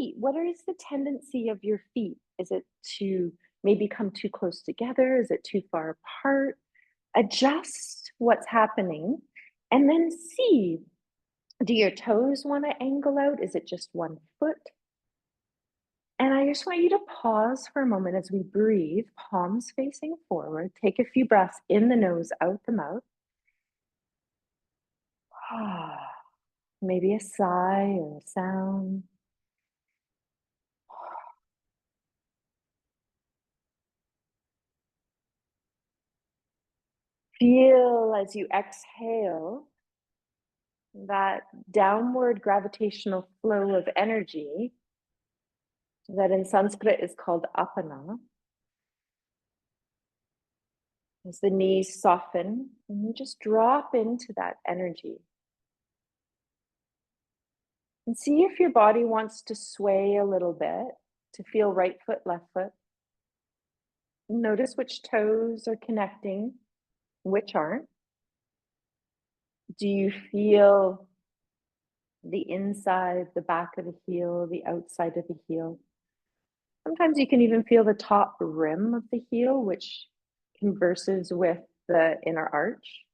feet, what is the tendency of your feet? Is it to maybe come too close together? Is it too far apart? Adjust what's happening and then see, do your toes want to angle out? Is it just one foot? And I just want you to pause for a moment as we breathe, palms facing forward. Take a few breaths in the nose, out the mouth. Maybe a sigh or a sound. Feel as you exhale that downward gravitational flow of energy that in Sanskrit is called apana. As the knees soften, and you just drop into that energy. And see if your body wants to sway a little bit to feel right foot, left foot. Notice which toes are connecting, which aren't. Do you feel the inside, the back of the heel, the outside of the heel? Sometimes you can even feel the top rim of the heel, which converses with the inner arch.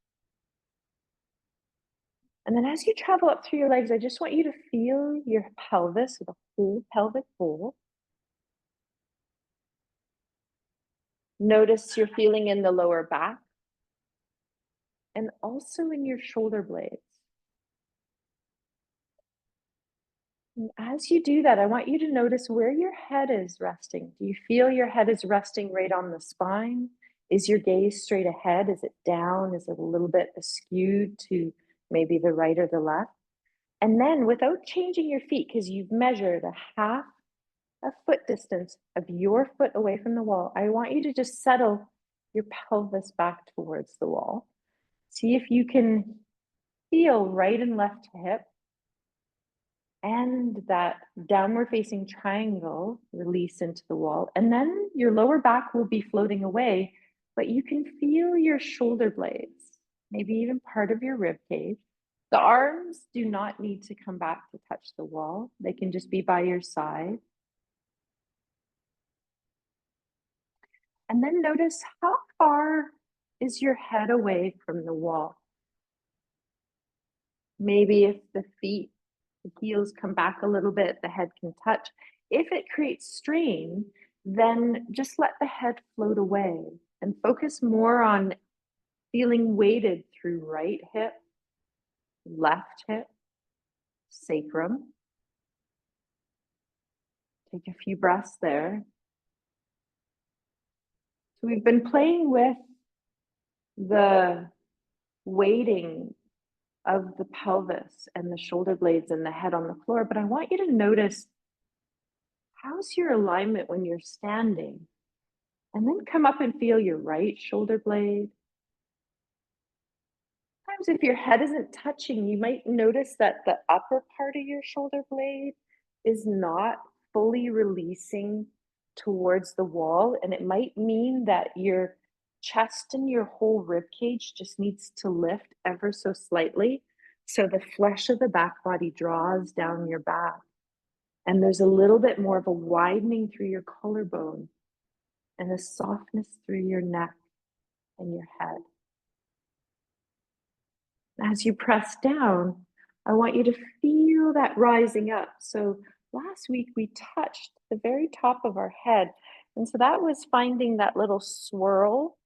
And then as you travel up through your legs, I just want you to feel your pelvis, the whole pelvic bowl. Notice you're feeling in the lower back and also in your shoulder blades. And as you do that, I want you to notice where your head is resting. Do you feel your head is resting right on the spine? Is your gaze straight ahead? Is it down? Is it a little bit askewed to maybe the right or the left? And then without changing your feet, because you've measured a foot distance of your foot away from the wall, I want you to just settle your pelvis back towards the wall. See if you can feel right and left hip and that downward facing triangle release into the wall. And then your lower back will be floating away, but you can feel your shoulder blades, maybe even part of your rib cage. The arms do not need to come back to touch the wall. They can just be by your side. And then notice how far is your head away from the wall. Maybe if the heels come back a little bit, the head can touch. If it creates strain, then just let the head float away and focus more on feeling weighted through right hip, left hip, sacrum. Take a few breaths there. So we've been playing with the weighting of the pelvis and the shoulder blades and the head on the floor, but I want you to notice, how's your alignment when you're standing? And then come up and feel your right shoulder blade. Sometimes if your head isn't touching, you might notice that the upper part of your shoulder blade is not fully releasing towards the wall, and it might mean that your chest and your whole rib cage just needs to lift ever so slightly, so the flesh of the back body draws down your back, and there's a little bit more of a widening through your collarbone and a softness through your neck and your head. As you press down, I want you to feel that rising up. So last week we touched the very top of our head. And so that was finding that little swirl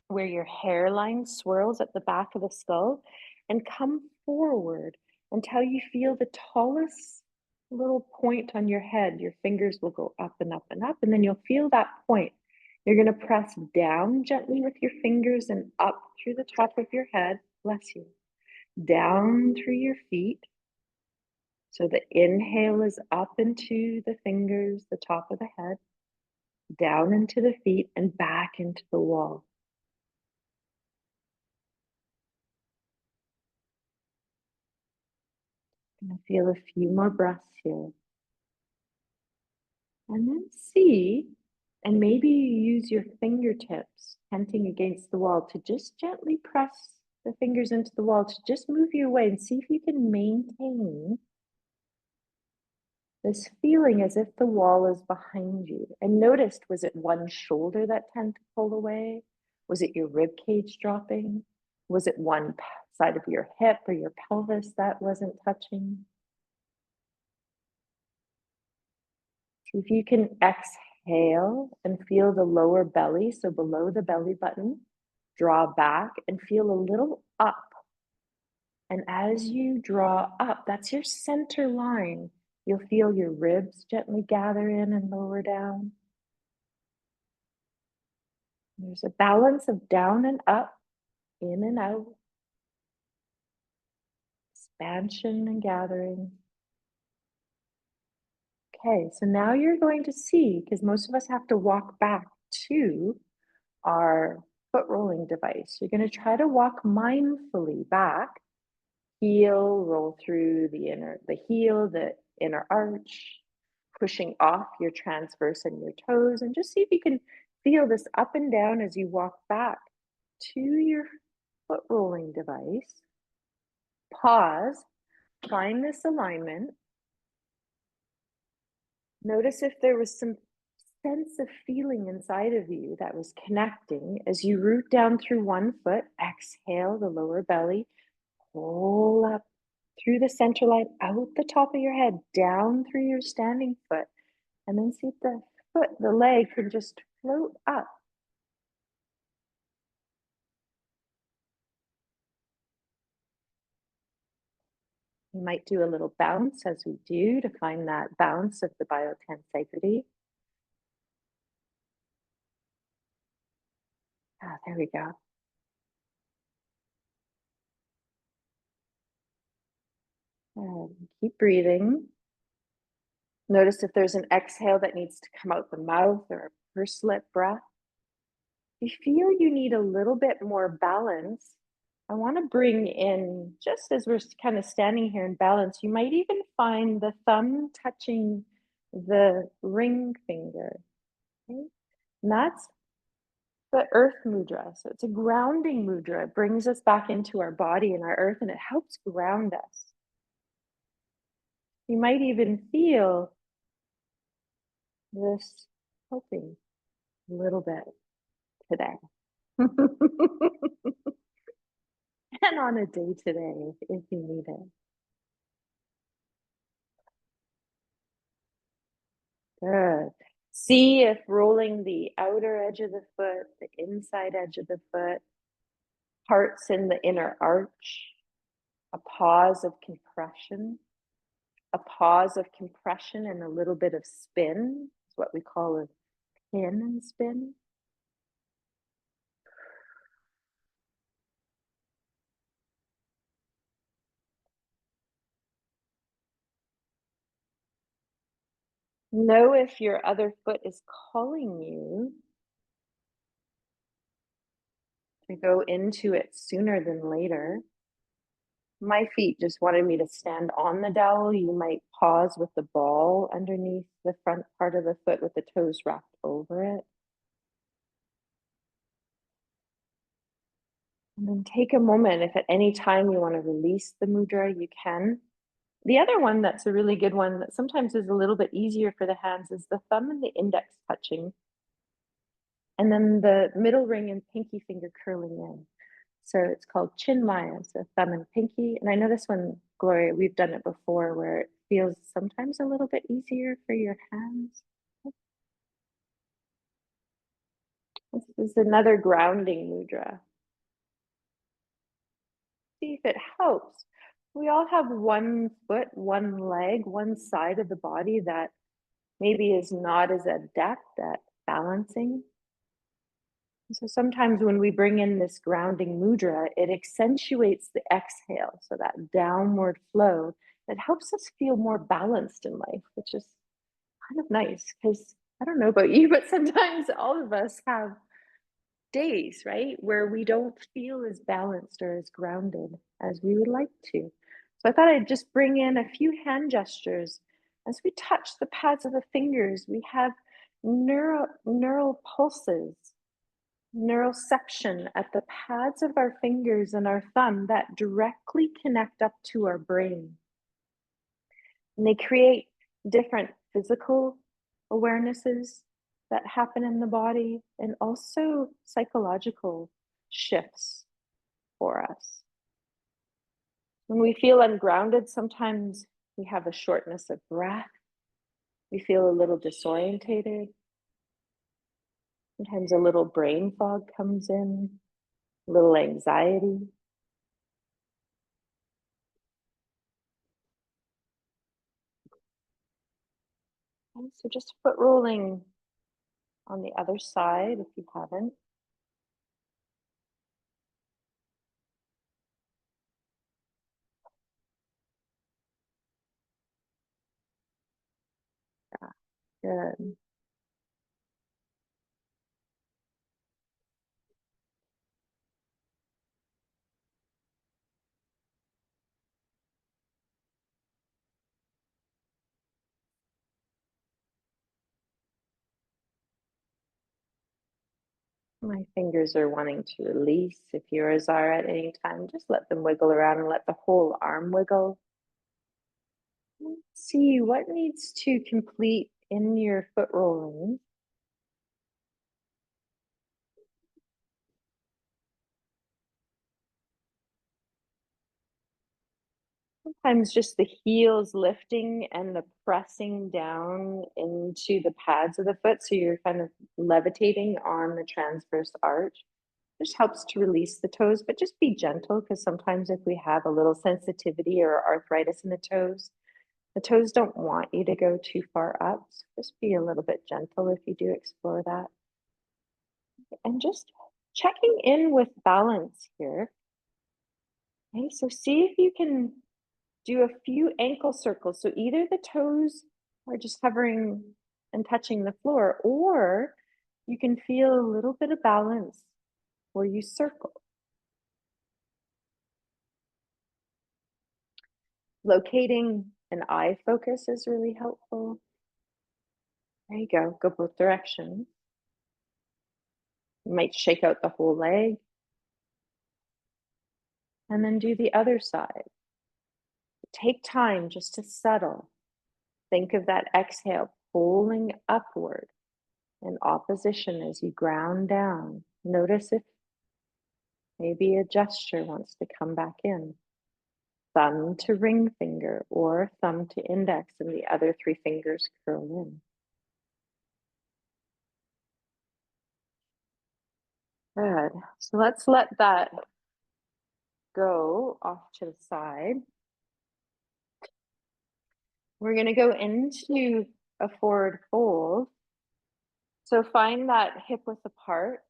where your hairline swirls at the back of the skull, and come forward until you feel the tallest little point on your head. Your fingers will go up and up and up, and then you'll feel that point. You're going to press down gently with your fingers and up through the top of your head. Bless you. Down through your feet. So the inhale is up into the fingers, the top of the head, down into the feet, and back into the wall. I'm going to feel a few more breaths here. And then see, and maybe you use your fingertips tenting against the wall to just gently press the fingers into the wall to just move you away, and see if you can maintain This feeling as if the wall is behind you. And noticed, was it one shoulder that tended to pull away? Was it your rib cage dropping? Was it one side of your hip or your pelvis that wasn't touching? If you can exhale and feel the lower belly, so below the belly button, draw back and feel a little up. And as you draw up, that's your center line. You'll feel your ribs gently gather in and lower down. There's a balance of down and up, in and out, expansion and gathering. Okay, so now you're going to see, because most of us have to walk back to our foot rolling device. You're going to try to walk mindfully back, heel, roll through the heel, the inner arch, pushing off your transverse and your toes, and just see if you can feel this up and down as you walk back to your foot rolling device. Pause, find this alignment. Notice if there was some sense of feeling inside of you that was connecting as you root down through one foot. Exhale the lower belly, pull up through the center line, out the top of your head, down through your standing foot, and then see if the leg can just float up. You might do a little bounce as we do to find that bounce of the biotensegrity. Ah, there we go. Keep breathing. Notice if there's an exhale that needs to come out the mouth or a pursed lip breath. If you feel you need a little bit more balance, I want to bring in, just as we're kind of standing here in balance, you might even find the thumb touching the ring finger. Okay? And that's the earth mudra. So it's a grounding mudra. It brings us back into our body and our earth, and it helps ground us. You might even feel this helping a little bit today. And on a day today, if you need it. Good. See if rolling the outer edge of the foot, the inside edge of the foot, parts in the inner arch, a pause of compression, and a little bit of spin. It's what we call a pin and spin. Know if your other foot is calling you to go into it sooner than later. My feet just wanted me to stand on the dowel. You might pause with the ball underneath the front part of the foot with the toes wrapped over it. And then take a moment. If at any time you want to release the mudra, you can. The other one that's a really good one that sometimes is a little bit easier for the hands is the thumb and the index touching. And then the middle ring and pinky finger curling in. So it's called Chinmaya, so thumb and pinky. And I know this one, Gloria, we've done it before where it feels sometimes a little bit easier for your hands. This is another grounding mudra. See if it helps. We all have one foot, one leg, one side of the body that maybe is not as adept at balancing. So sometimes when we bring in this grounding mudra, it accentuates the exhale, so that downward flow. It helps us feel more balanced in life, which is kind of nice because I don't know about you, but sometimes all of us have days, right, where we don't feel as balanced or as grounded as we would like to. So I thought I'd just bring in a few hand gestures. As we touch the pads of the fingers, we have neural pulses, neuroception at the pads of our fingers and our thumb that directly connect up to our brain. And they create different physical awarenesses that happen in the body and also psychological shifts for us. When we feel ungrounded, sometimes we have a shortness of breath. We feel a little disorientated. Sometimes a little brain fog comes in, a little anxiety. And so just foot rolling on the other side if you haven't. Good. My fingers are wanting to release. If yours are at any time, just let them wiggle around and let the whole arm wiggle. Let's see what needs to complete in your foot rolling. Sometimes just the heels lifting and the pressing down into the pads of the foot. So you're kind of levitating on the transverse arch. Just helps to release the toes, but just be gentle because sometimes if we have a little sensitivity or arthritis in the toes don't want you to go too far up. So just be a little bit gentle if you do explore that. And just checking in with balance here. Okay, so see if you can do a few ankle circles. So either the toes are just hovering and touching the floor, or you can feel a little bit of balance where you circle. Locating an eye focus is really helpful. There you go. Go both directions. You might shake out the whole leg and then do the other side. Take time just to settle. Think of that exhale pulling upward in opposition as you ground down. Notice if maybe a gesture wants to come back in. Thumb to ring finger or thumb to index and the other three fingers curl in. Good. So let's let that go off to the side. We're going to go into a forward fold. So find that hip width apart.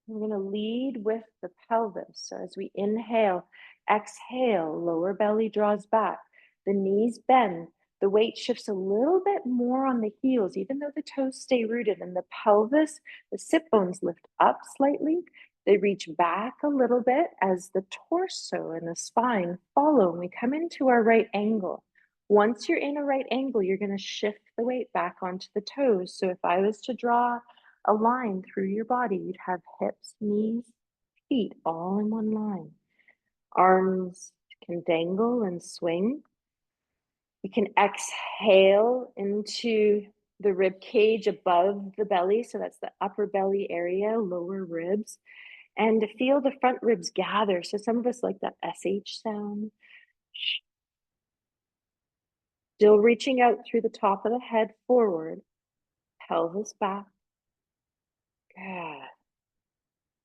We're going to lead with the pelvis. So as we inhale, exhale, lower belly draws back, the knees bend, the weight shifts a little bit more on the heels, even though the toes stay rooted, and the pelvis, the sit bones lift up slightly. They reach back a little bit as the torso and the spine follow, and we come into our right angle. Once you're in a right angle, you're going to shift the weight back onto the toes. So if I was to draw a line through your body, you'd have hips, knees, feet all in one line. Arms can dangle and swing. You can exhale into the rib cage above the belly. So that's the upper belly area, lower ribs. And to feel the front ribs gather. So some of us like that SH sound. Still reaching out through the top of the head forward, pelvis back. Good.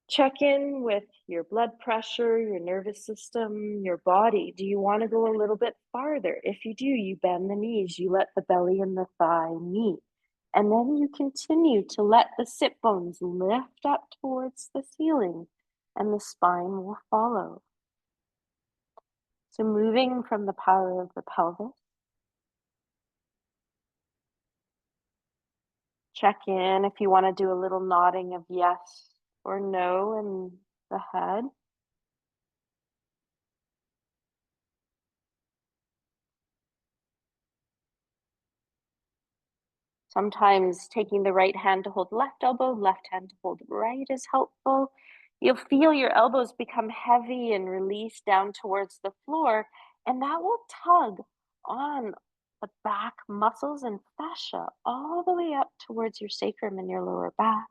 Check in with your blood pressure, your nervous system, your body. Do you want to go a little bit farther? If you do, you bend the knees, you let the belly and the thigh meet. And then you continue to let the sit bones lift up towards the ceiling and the spine will follow. So moving from the power of the pelvis. Check in if you want to do a little nodding of yes or no in the head. Sometimes taking the right hand to hold left elbow, left hand to hold right is helpful. You'll feel your elbows become heavy and release down towards the floor, and that will tug on the back muscles and fascia all the way up towards your sacrum and your lower back.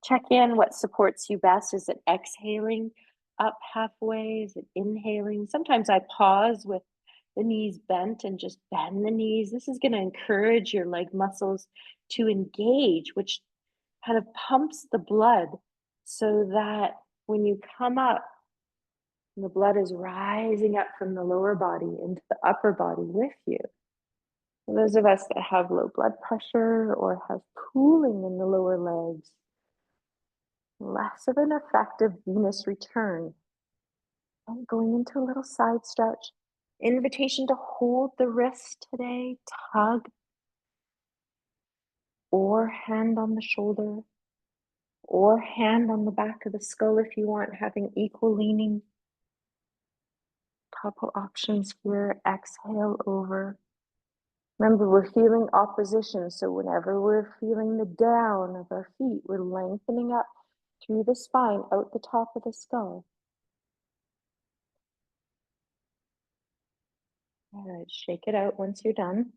Check in what supports you best. Is it exhaling up halfway? Is it inhaling? Sometimes I pause with the knees bent and just bend the knees. This is going to encourage your leg muscles to engage, which kind of pumps the blood so that when you come up, the blood is rising up from the lower body into the upper body with you. For those of us that have low blood pressure or have pooling in the lower legs, less of an effective Venus return. And going into a little side stretch. Invitation to hold the wrist today, tug, or hand on the shoulder, or hand on the back of the skull if you want, having equal leaning. Couple options here. Exhale over. Remember, we're feeling opposition, so whenever we're feeling the down of our feet, we're lengthening up through the spine, out the top of the skull. All right, shake it out once you're done.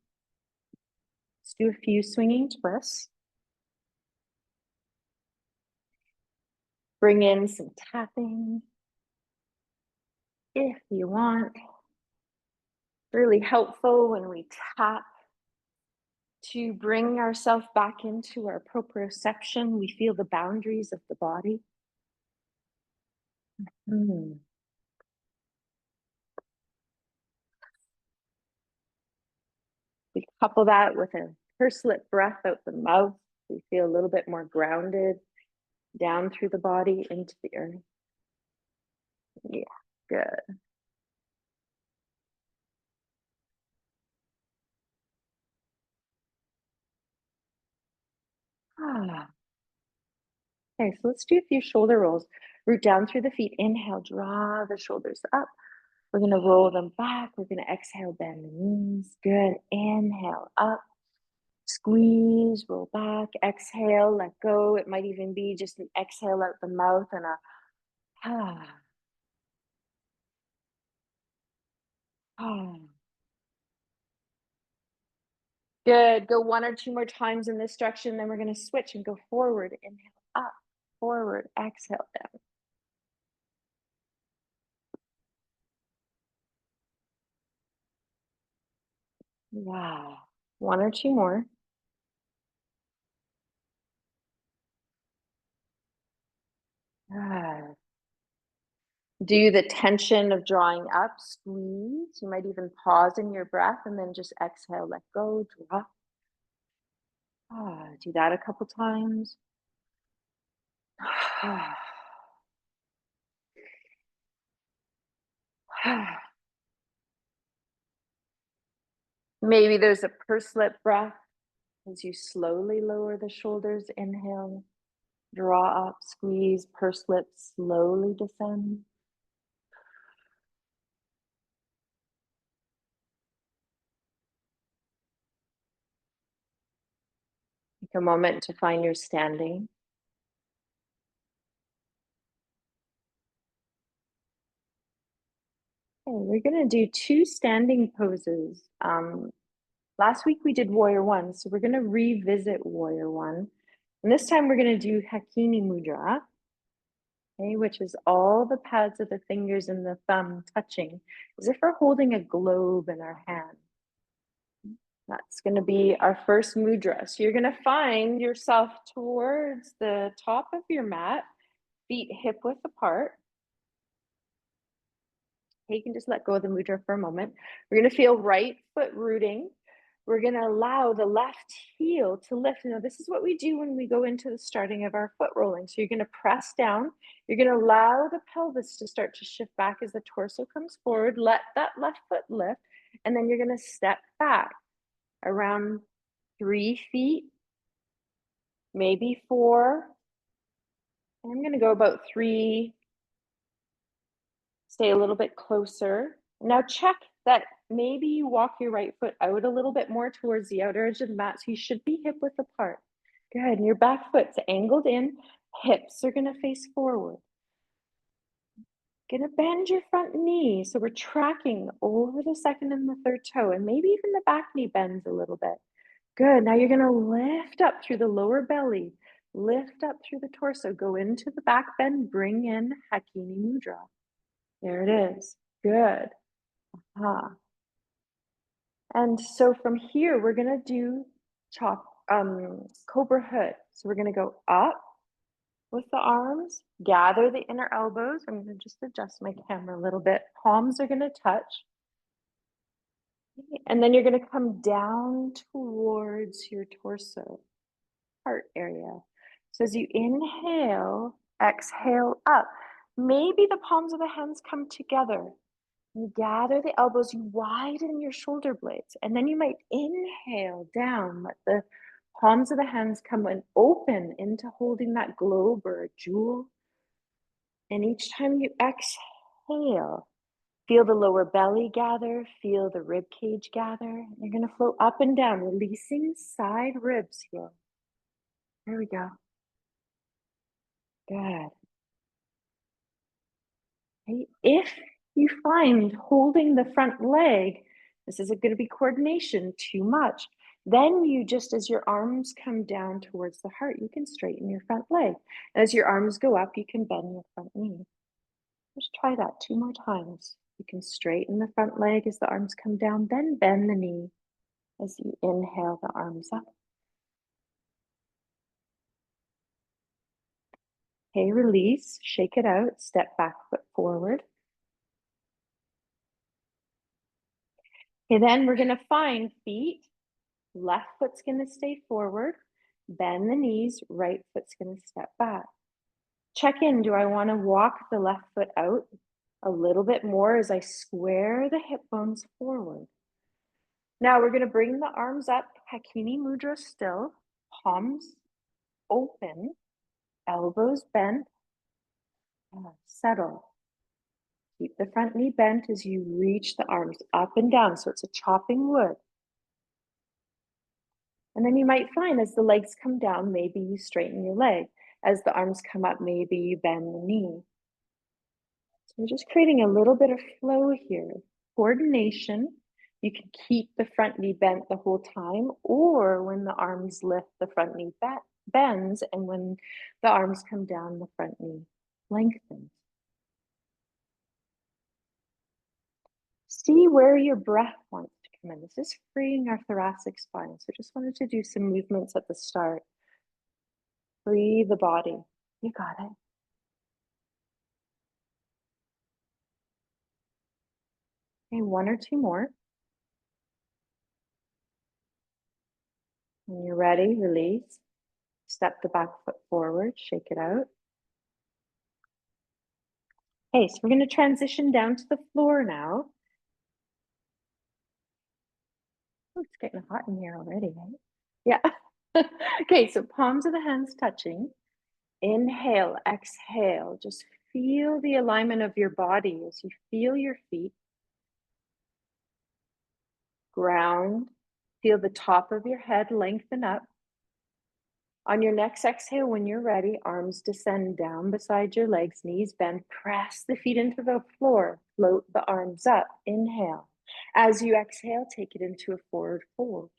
Let's do a few swinging twists. Bring in some tapping if you want. Really helpful when we tap to bring ourselves back into our proprioception. We feel the boundaries of the body. We couple that with a pursed lip breath out the mouth. We feel a little bit more grounded down through the body into the earth. Yeah, good. Ah. Okay, so let's do a few shoulder rolls. Root down through the feet. Inhale, draw the shoulders up. We're going to roll them back. We're going to exhale, bend the knees. Good. Inhale, up. Squeeze, roll back. Exhale, let go. It might even be just an exhale out the mouth and a ah, ah. Good. Go one or two more times in this direction. Then we're going to switch and go forward. Inhale, up, forward. Exhale, down. Wow. One or two more. Ah. Do the tension of drawing up, squeeze. You might even pause in your breath and then just exhale, let go, drop. Do that a couple times. Maybe there's a pursed lip breath as you slowly lower the shoulders. Inhale, draw up, squeeze, pursed lips, slowly descend. Take a moment to find your standing. Okay, we're going to do two standing poses. Last week we did Warrior One, so we're going to revisit Warrior One. And this time we're going to do Hakini Mudra, okay, which is all the pads of the fingers and the thumb touching, as if we're holding a globe in our hand. That's going to be our first mudra. So you're going to find yourself towards the top of your mat, feet hip width apart. Okay, you can just let go of the mudra for a moment. We're going to feel right foot rooting. We're going to allow the left heel to lift. Now, this is what we do when we go into the starting of our foot rolling. So you're going to press down. You're going to allow the pelvis to start to shift back as the torso comes forward. Let that left foot lift. And then you're going to step back around 3 feet, maybe 4. And I'm going to go about 3. Stay a little bit closer. Now check that maybe you walk your right foot out a little bit more towards the outer edge of the mat. So you should be hip width apart. Good. And your back foot's angled in. Hips are going to face forward. Gonna bend your front knee. So we're tracking over the second and the third toe, and maybe even the back knee bends a little bit. Good. Now you're gonna lift up through the lower belly, lift up through the torso, go into the back bend, bring in Hakini Mudra. There it is. Good. Ah. And so from here, we're gonna do chop cobra hood. So we're gonna go up with the arms, gather the inner elbows. I'm gonna just adjust my camera a little bit. Palms are gonna touch. And then you're gonna come down towards your torso, heart area. So as you inhale, exhale up. Maybe the palms of the hands come together. You gather the elbows, you widen your shoulder blades, and then you might inhale down, let the palms of the hands come and open into holding that globe or a jewel. And each time you exhale, feel the lower belly gather, feel the rib cage gather. You're going to float up and down, releasing side ribs here. There we go. Good. Okay. If you find holding the front leg, this isn't going to be coordination too much, then you just, as your arms come down towards the heart, you can straighten your front leg. As your arms go up, you can bend your front knee. Just try that 2 more times. You can straighten the front leg as the arms come down, then bend the knee as you inhale the arms up. Okay, release, shake it out, step back, foot forward. Okay, then we're gonna find feet. Left foot's gonna stay forward, bend the knees, right foot's gonna step back. Check in, do I wanna walk the left foot out a little bit more as I square the hip bones forward? Now we're gonna bring the arms up, Hakini Mudra still, palms open, elbows bent, settle. Keep the front knee bent as you reach the arms up and down, so it's a chopping wood. And then you might find as the legs come down, maybe you straighten your leg. As the arms come up, maybe you bend the knee. So we're just creating a little bit of flow here. Coordination. You can keep the front knee bent the whole time, or when the arms lift, the front knee bends, and when the arms come down, the front knee lengthens. See where your breath wants to come in. This is freeing our thoracic spine. So just wanted to do some movements at the start. Free the body. You got it. Okay, 1 or 2 more. When you're ready, release. Step the back foot forward, shake it out. Okay, so we're going to transition down to the floor now. Oh, it's getting hot in here already, right? Yeah. Okay, so palms of the hands touching. Inhale, exhale. Just feel the alignment of your body as you feel your feet. Ground. Feel the top of your head lengthen up. On your next exhale, when you're ready, arms descend down beside your legs, knees bend, press the feet into the floor, float the arms up, inhale. As you exhale, take it into a forward fold.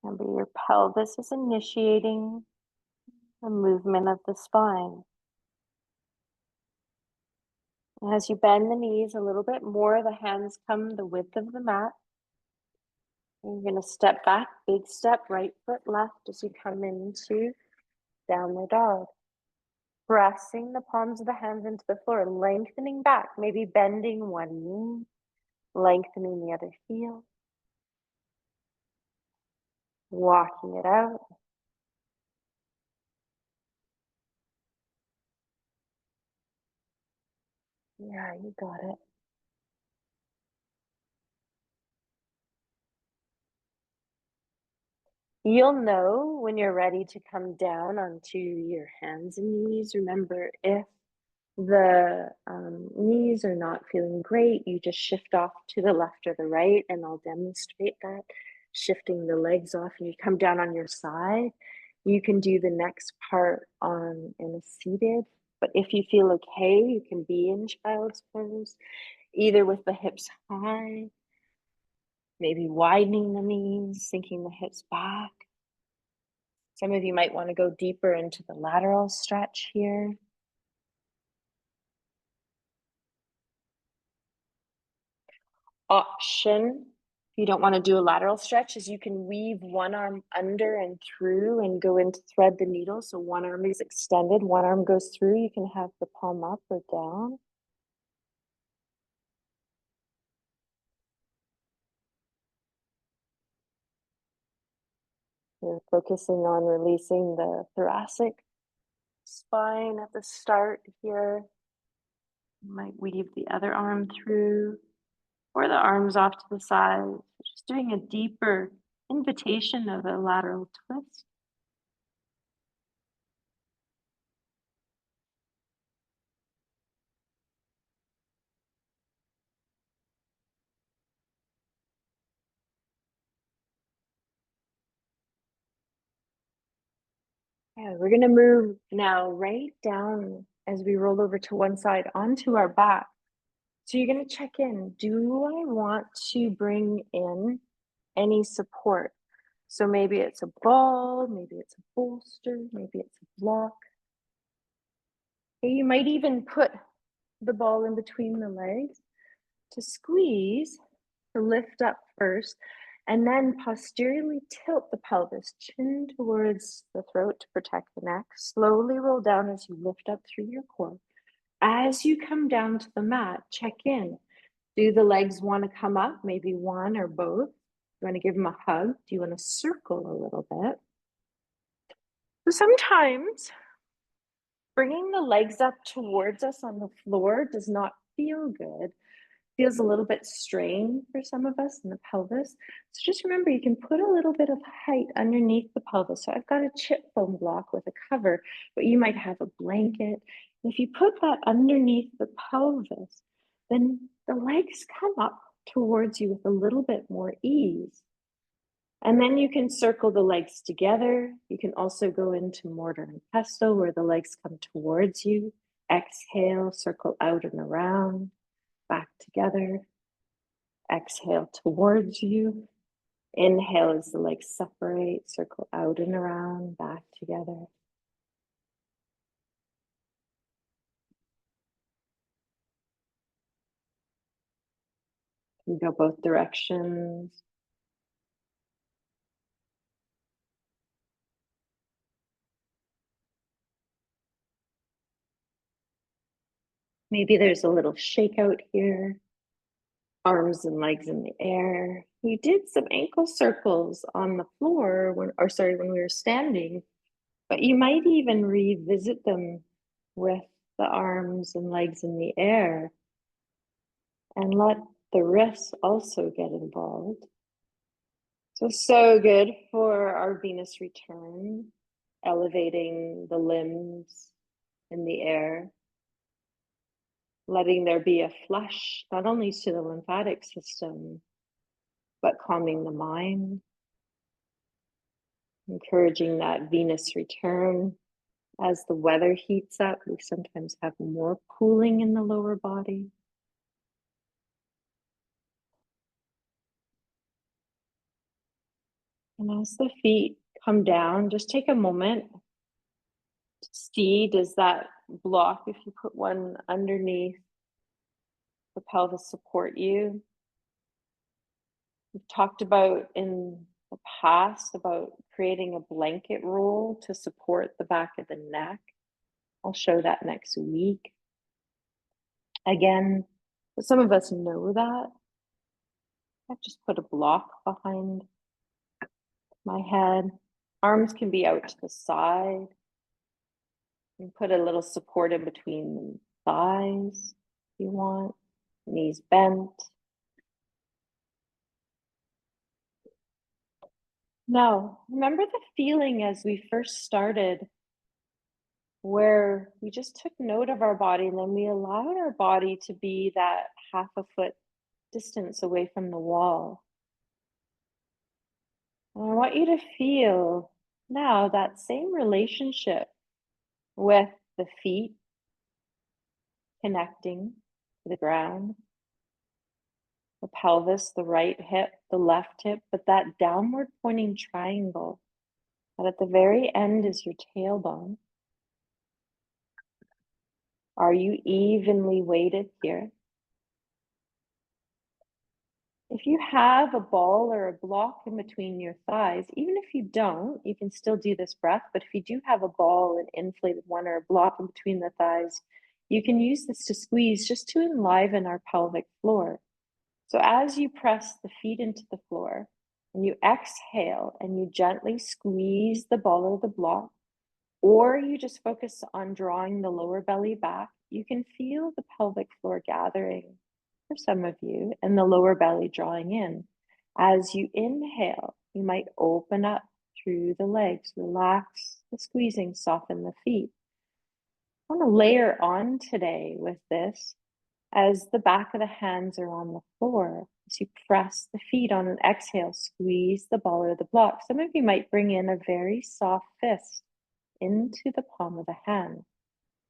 Remember, your pelvis is initiating the movement of the spine. As you bend the knees a little bit more, the hands come the width of the mat. You're going to step back, big step, right foot left as you come into downward dog. Pressing the palms of the hands into the floor, lengthening back, maybe bending one knee, lengthening the other heel. Walking it out. Yeah, you got it. You'll know when you're ready to come down onto your hands and knees. Remember, if the knees are not feeling great, you just shift off to the left or the right, and I'll demonstrate that. Shifting the legs off, and you come down on your side. You can do the next part on in a seated, but if you feel okay, you can be in child's pose, either with the hips high, maybe widening the knees, sinking the hips back. Some of you might want to go deeper into the lateral stretch here. Option, if you don't want to do a lateral stretch, is you can weave one arm under and through and go into thread the needle. So one arm is extended, one arm goes through. You can have the palm up or down. You're focusing on releasing the thoracic spine at the start here. You might weave the other arm through or the arms off to the side. Just doing a deeper invitation of a lateral twist. Yeah, we're going to move now right down as we roll over to one side onto our back. So you're going to check in. Do I want to bring in any support? So maybe it's a ball, maybe it's a bolster, maybe it's a block. Okay, you might even put the ball in between the legs to squeeze, to lift up first, and then posteriorly tilt the pelvis, chin towards the throat to protect the neck. Slowly roll down as you lift up through your core. As you come down to the mat, check in. Do the legs want to come up? Maybe one or both. You want to give them a hug? Do you want to circle a little bit? So sometimes bringing the legs up towards us on the floor does not feel good. Feels a little bit strained for some of us in the pelvis. So just remember, you can put a little bit of height underneath the pelvis. So I've got a chip foam block with a cover, but you might have a blanket. And if you put that underneath the pelvis, then the legs come up towards you with a little bit more ease. And then you can circle the legs together. You can also go into mortar and pestle where the legs come towards you. Exhale, circle out and around, back together. Exhale towards you. Inhale as the legs separate, circle out and around, back together. You go both directions. Maybe there's a little shake out here. Arms and legs in the air. You did some ankle circles on the floor when we were standing, but you might even revisit them with the arms and legs in the air and let the wrists also get involved. So good for our Venus return, elevating the limbs in the air, letting there be a flush, not only to the lymphatic system, but calming the mind, encouraging that Venus return. As the weather heats up, we sometimes have more cooling in the lower body. And as the feet come down, just take a moment to see, does that block, if you put one underneath the pelvis, support you? We've talked about in the past about creating a blanket roll to support the back of the neck. I'll show that next week. Again, some of us know that. I've just put a block behind my head. Arms can be out to the side. And put a little support in between the thighs if you want. Knees bent. Now, remember the feeling as we first started where we just took note of our body and then we allowed our body to be that half a foot distance away from the wall. And I want you to feel Now, that same relationship with the feet connecting to the ground, the pelvis, the right hip, the left hip, but that downward pointing triangle that at the very end is your tailbone. Are you evenly weighted here? If you have a ball or a block in between your thighs, even if you don't, you can still do this breath. But if you do have a ball, an inflated one, or a block in between the thighs, you can use this to squeeze just to enliven our pelvic floor. So as you press the feet into the floor and you exhale and you gently squeeze the ball or the block, or you just focus on drawing the lower belly back, you can feel the pelvic floor gathering for some of you and the lower belly drawing in. As you inhale, you might open up through the legs, relax the squeezing, soften the feet. I want to layer on today with this as the back of the hands are on the floor. As you press the feet on an exhale, squeeze the ball or the block. Some of you might bring in a very soft fist into the palm of the hand.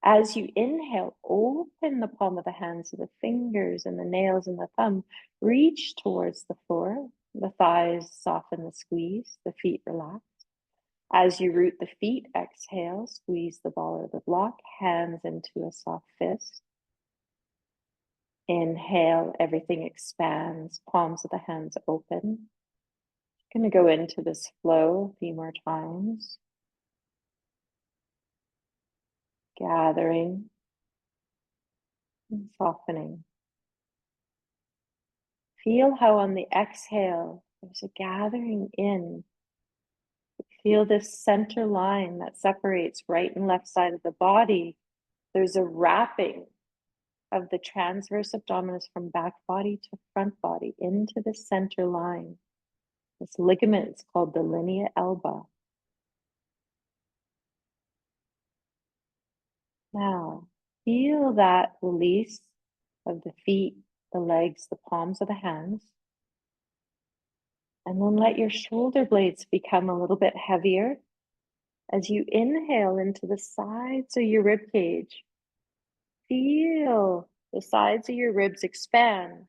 As you inhale, open the palm of the hand so the fingers and the nails and the thumb reach towards the floor. The thighs soften the squeeze, the feet relax. As you root the feet, exhale, squeeze the ball or the block, hands into a soft fist. Inhale, everything expands, palms of the hands open. I'm going to go into this flow a few more times. Gathering and softening. Feel how on the exhale, there's a gathering in. Feel this center line that separates right and left side of the body. There's a wrapping of the transverse abdominis from back body to front body into the center line. This ligament is called the linea alba. Now, feel that release of the feet, the legs, the palms of the hands. And then let your shoulder blades become a little bit heavier as you inhale into the sides of your rib cage. Feel the sides of your ribs expand.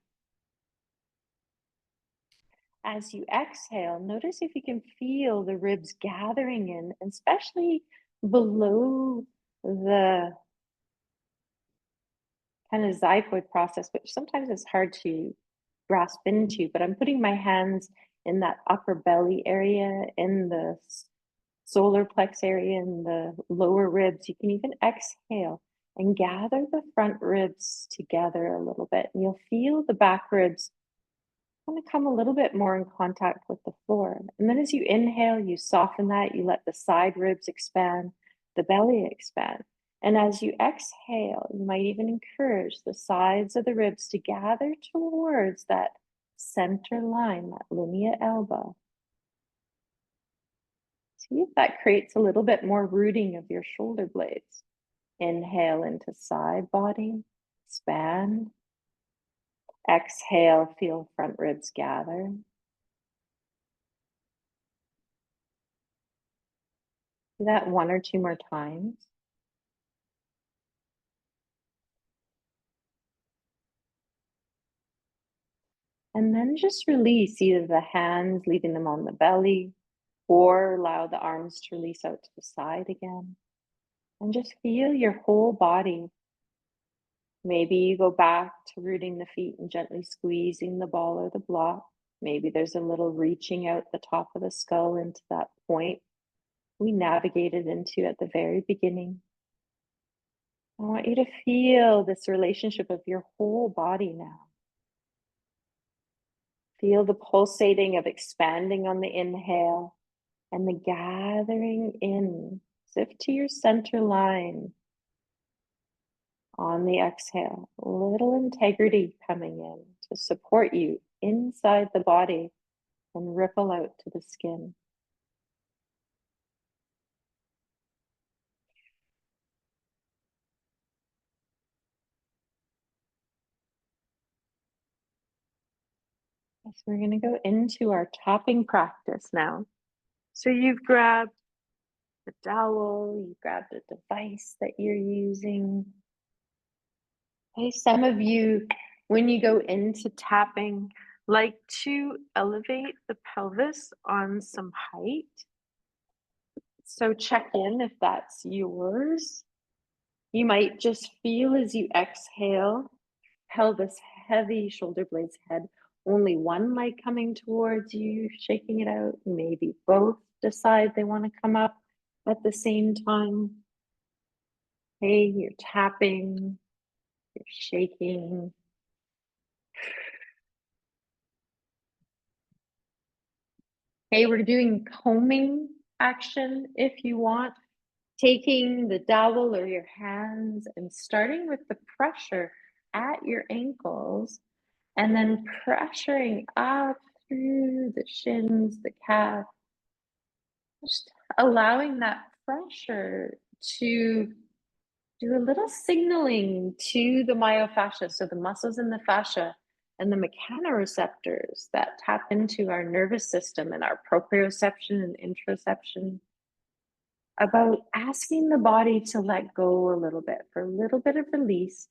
As you exhale, notice if you can feel the ribs gathering in, especially below the kind of xiphoid process, which sometimes is hard to grasp into, but I'm putting my hands in that upper belly area, in the solar plex area, in the lower ribs. You can even exhale and gather the front ribs together a little bit. And you'll feel the back ribs want to come a little bit more in contact with the floor. And then as you inhale, you soften that, you let the side ribs expand, the belly expand. And as you exhale, you might even encourage the sides of the ribs to gather towards that center line, that linea alba. See if that creates a little bit more rooting of your shoulder blades. Inhale into side body, expand. Exhale, feel front ribs gather. Do that one or two more times. And then just release either the hands, leaving them on the belly, or allow the arms to release out to the side again. And just feel your whole body. Maybe you go back to rooting the feet and gently squeezing the ball or the block. Maybe there's a little reaching out the top of the skull into that point we navigated into at the very beginning. I want you to feel this relationship of your whole body now. Feel the pulsating of expanding on the inhale and the gathering in, as if to your center line on the exhale. A little integrity coming in to support you inside the body and ripple out to the skin. So we're going to go into our tapping practice now. So you've grabbed the dowel, you grab the device that you're using. Okay, some of you, when you go into tapping, like to elevate the pelvis on some height. So check in if that's yours. You might just feel as you exhale, pelvis heavy, shoulder blades head, only one leg coming towards you, shaking it out. Maybe both decide they want to come up at the same time. Hey, you're tapping, you're shaking. Hey, we're doing combing action if you want. Taking the dowel or your hands and starting with the pressure at your ankles and then pressuring up through the shins, the calf, just allowing that pressure to do a little signaling to the myofascia, so the muscles in the fascia and the mechanoreceptors that tap into our nervous system and our proprioception and interoception, about asking the body to let go a little bit for a little bit of release.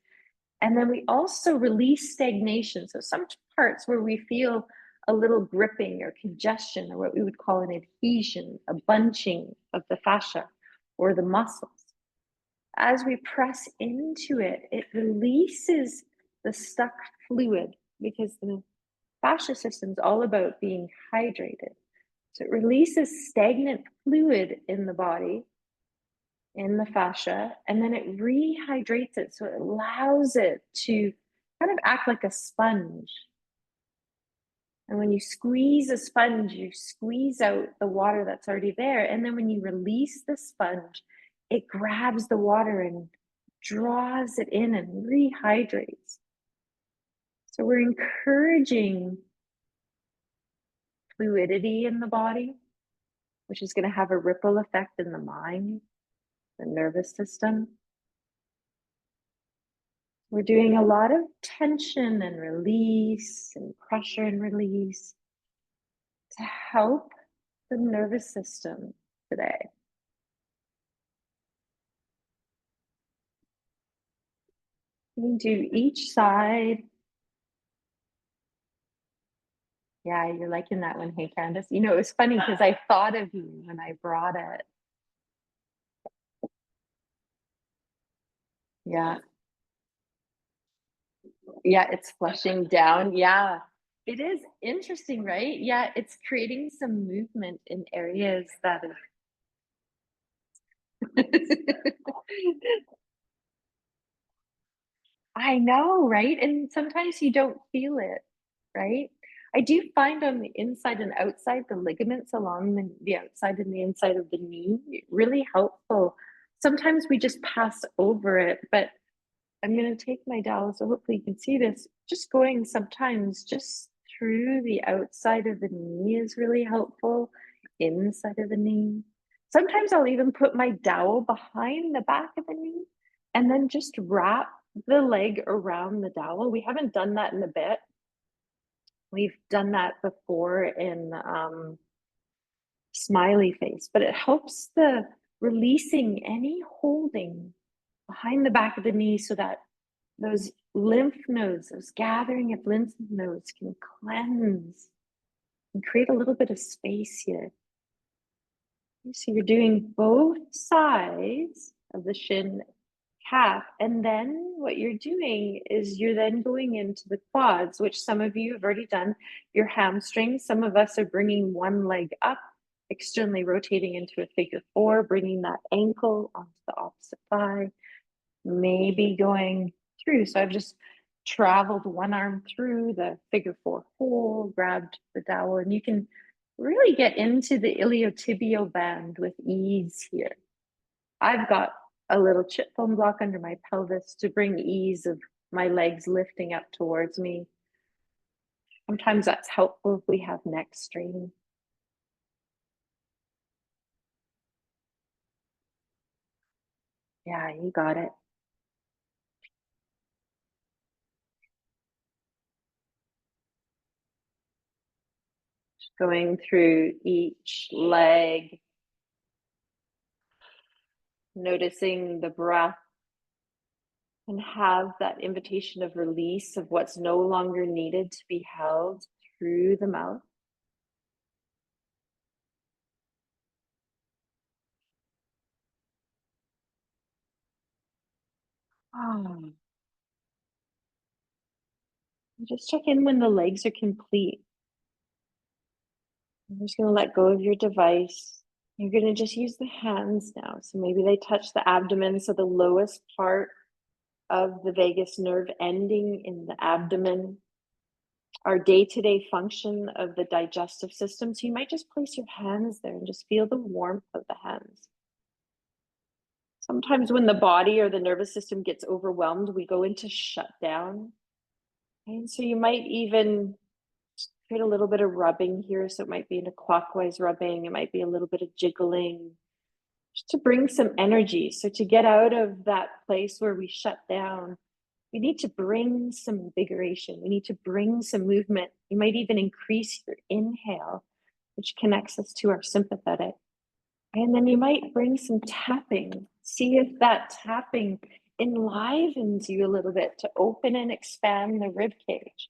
And then we also release stagnation. So some parts where we feel a little gripping or congestion, or what we would call an adhesion, a bunching of the fascia or the muscles. As we press into it, it releases the stuck fluid because the fascia system is all about being hydrated. So it releases stagnant fluid in the body, in the fascia, and then it rehydrates it. So it allows it to kind of act like a sponge. And when you squeeze a sponge, you squeeze out the water that's already there. And then when you release the sponge, it grabs the water and draws it in and rehydrates. So we're encouraging fluidity in the body, which is going to have a ripple effect in the mind, the nervous system. We're doing a lot of tension and release and pressure and release to help the nervous system today. You do each side. Yeah, you're liking that one, hey Candace. You know, it was funny because I thought of you when I brought it. Yeah, yeah, it's flushing down. Yeah, it is interesting, right? Yeah, it's creating some movement in areas that is. I know, right? And sometimes you don't feel it, right? I do find on the inside and outside, the ligaments along the outside and the inside of the knee, really helpful. Sometimes we just pass over it, but I'm going to take my dowel, so hopefully you can see this. Just going sometimes just through the outside of the knee is really helpful, inside of the knee. Sometimes I'll even put my dowel behind the back of the knee and then just wrap the leg around the dowel. We haven't done that in a bit. We've done that before in smiley face, but it helps the releasing any holding behind the back of the knee so that those lymph nodes, those gathering of lymph nodes can cleanse and create a little bit of space here. So you're doing both sides of the shin calf. And then what you're doing is you're then going into the quads, which some of you have already done, your hamstrings. Some of us are bringing one leg up, externally rotating into a figure four, bringing that ankle onto the opposite thigh, maybe going through. So I've just traveled one arm through the figure four hole, grabbed the dowel, and you can really get into the iliotibial band with ease here. I've got a little chip bone block under my pelvis to bring ease of my legs lifting up towards me. Sometimes that's helpful if we have neck strain. Yeah, you got it. Just going through each leg. noticing the breath, and have that invitation of release of what's no longer needed to be held through the mouth. Ah, just check in when the legs are complete. I'm just going to let go of your device. You're going to just use the hands now. So maybe they touch the abdomen, so the lowest part of the vagus nerve ending in the abdomen, our day-to-day function of the digestive system. So you might just place your hands there and just feel the warmth of the hands. Sometimes when the body or the nervous system gets overwhelmed, we go into shutdown. And so you might even create a little bit of rubbing here. So it might be in a clockwise rubbing, it might be a little bit of jiggling, just to bring some energy. So to get out of that place where we shut down, we need to bring some invigoration. We need to bring some movement. You might even increase your inhale, which connects us to our sympathetic. And then you might bring some tapping. See if that tapping enlivens you a little bit to open and expand the rib cage.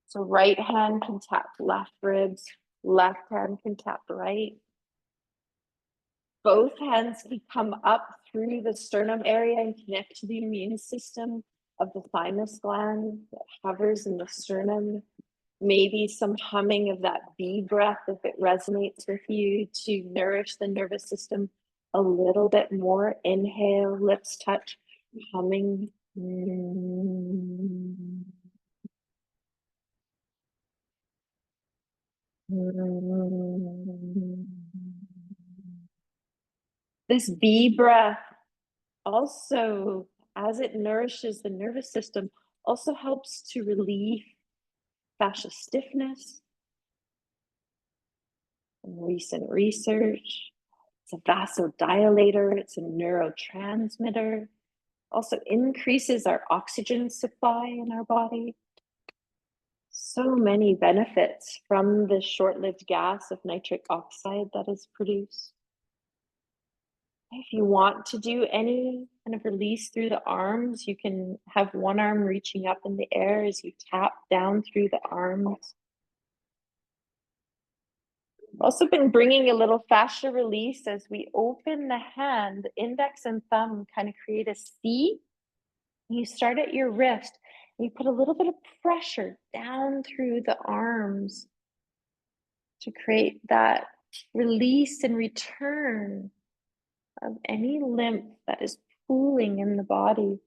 So right hand can tap left ribs, left hand can tap right. Both hands can come up through the sternum area and connect to the immune system of the thymus gland that hovers in the sternum. Maybe some humming of that bee breath if it resonates with you to nourish the nervous system a little bit more. Inhale, lips touch, humming. This bee breath also, as it nourishes the nervous system, also helps to relieve fascia stiffness. In recent research, it's a vasodilator, it's a neurotransmitter, also increases our oxygen supply in our body. So many benefits from the short-lived gas of nitric oxide that is produced. If you want to do any kind of release through the arms, you can have one arm reaching up in the air as you tap down through the arms. I've also been bringing a little fascia release as we open the hand. The index and thumb kind of create a C. You start at your wrist, and you put a little bit of pressure down through the arms to create that release and return of any lymph that is pooling in the body,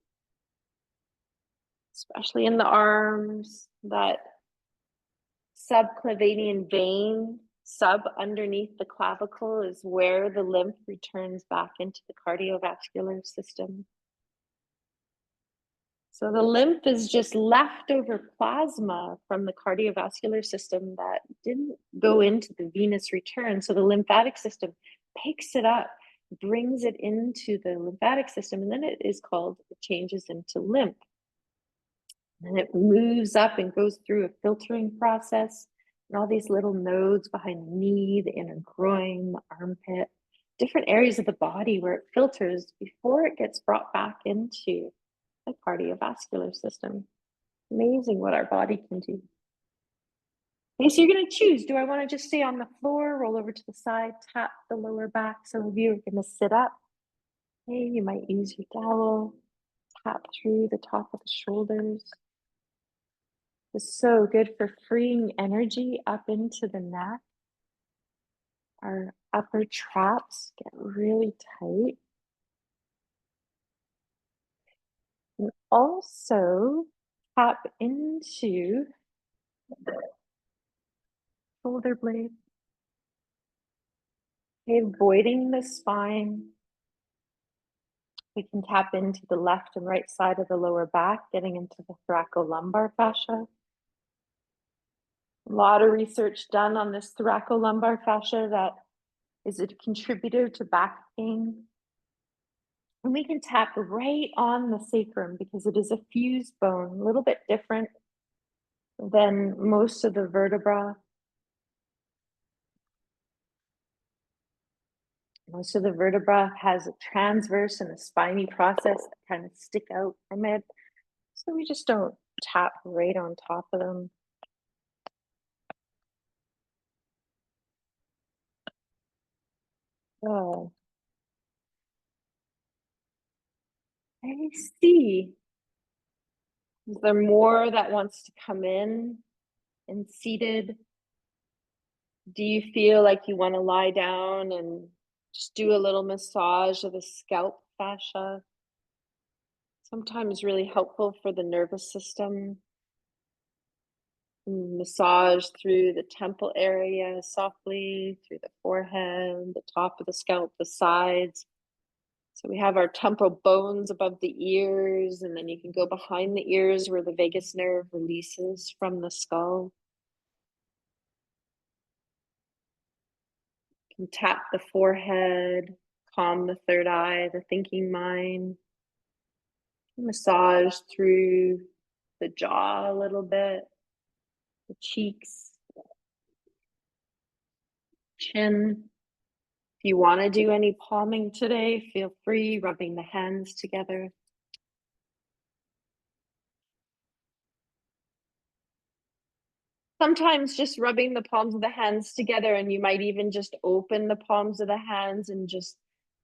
especially in the arms. That subclavian vein, sub underneath the clavicle, is where the lymph returns back into the cardiovascular system. So the lymph is just leftover plasma from the cardiovascular system that didn't go into the venous return. So the lymphatic system picks it up, brings it into the lymphatic system, and then it changes into lymph. And it moves up and goes through a filtering process, and all these little nodes behind the knee, the inner groin, the armpit, different areas of the body where it filters before it gets brought back into the cardiovascular system. Amazing what our body can do. Okay, so you're going to choose, do I want to just stay on the floor, roll over to the side, tap the lower back? Some of you are going to sit up. Okay, you might use your dowel, tap through the top of the shoulders. It's so good for freeing energy up into the neck. Our upper traps get really tight. And also tap into the shoulder blade. Okay, voiding the spine. We can tap into the left and right side of the lower back, getting into the thoracolumbar fascia. A lot of research done on this thoracolumbar fascia that is a contributor to back pain. And we can tap right on the sacrum because it is a fused bone, a little bit different than most of the vertebra. Most of the vertebra has a transverse and a spiny process that kind of stick out from it. So we just don't tap right on top of them. Oh, I see. Is there more that wants to come in and seated? Do you feel like you want to lie down and just do a little massage of the scalp fascia? Sometimes really helpful for the nervous system. Massage through the temple area softly, through the forehead, the top of the scalp, the sides. So we have our temporal bones above the ears, and then you can go behind the ears where the vagus nerve releases from the skull. You can tap the forehead, calm the third eye, the thinking mind. Massage through the jaw a little bit, the cheeks, chin. If you want to do any palming today, feel free, rubbing the hands together. Sometimes just rubbing the palms of the hands together, and you might even just open the palms of the hands and just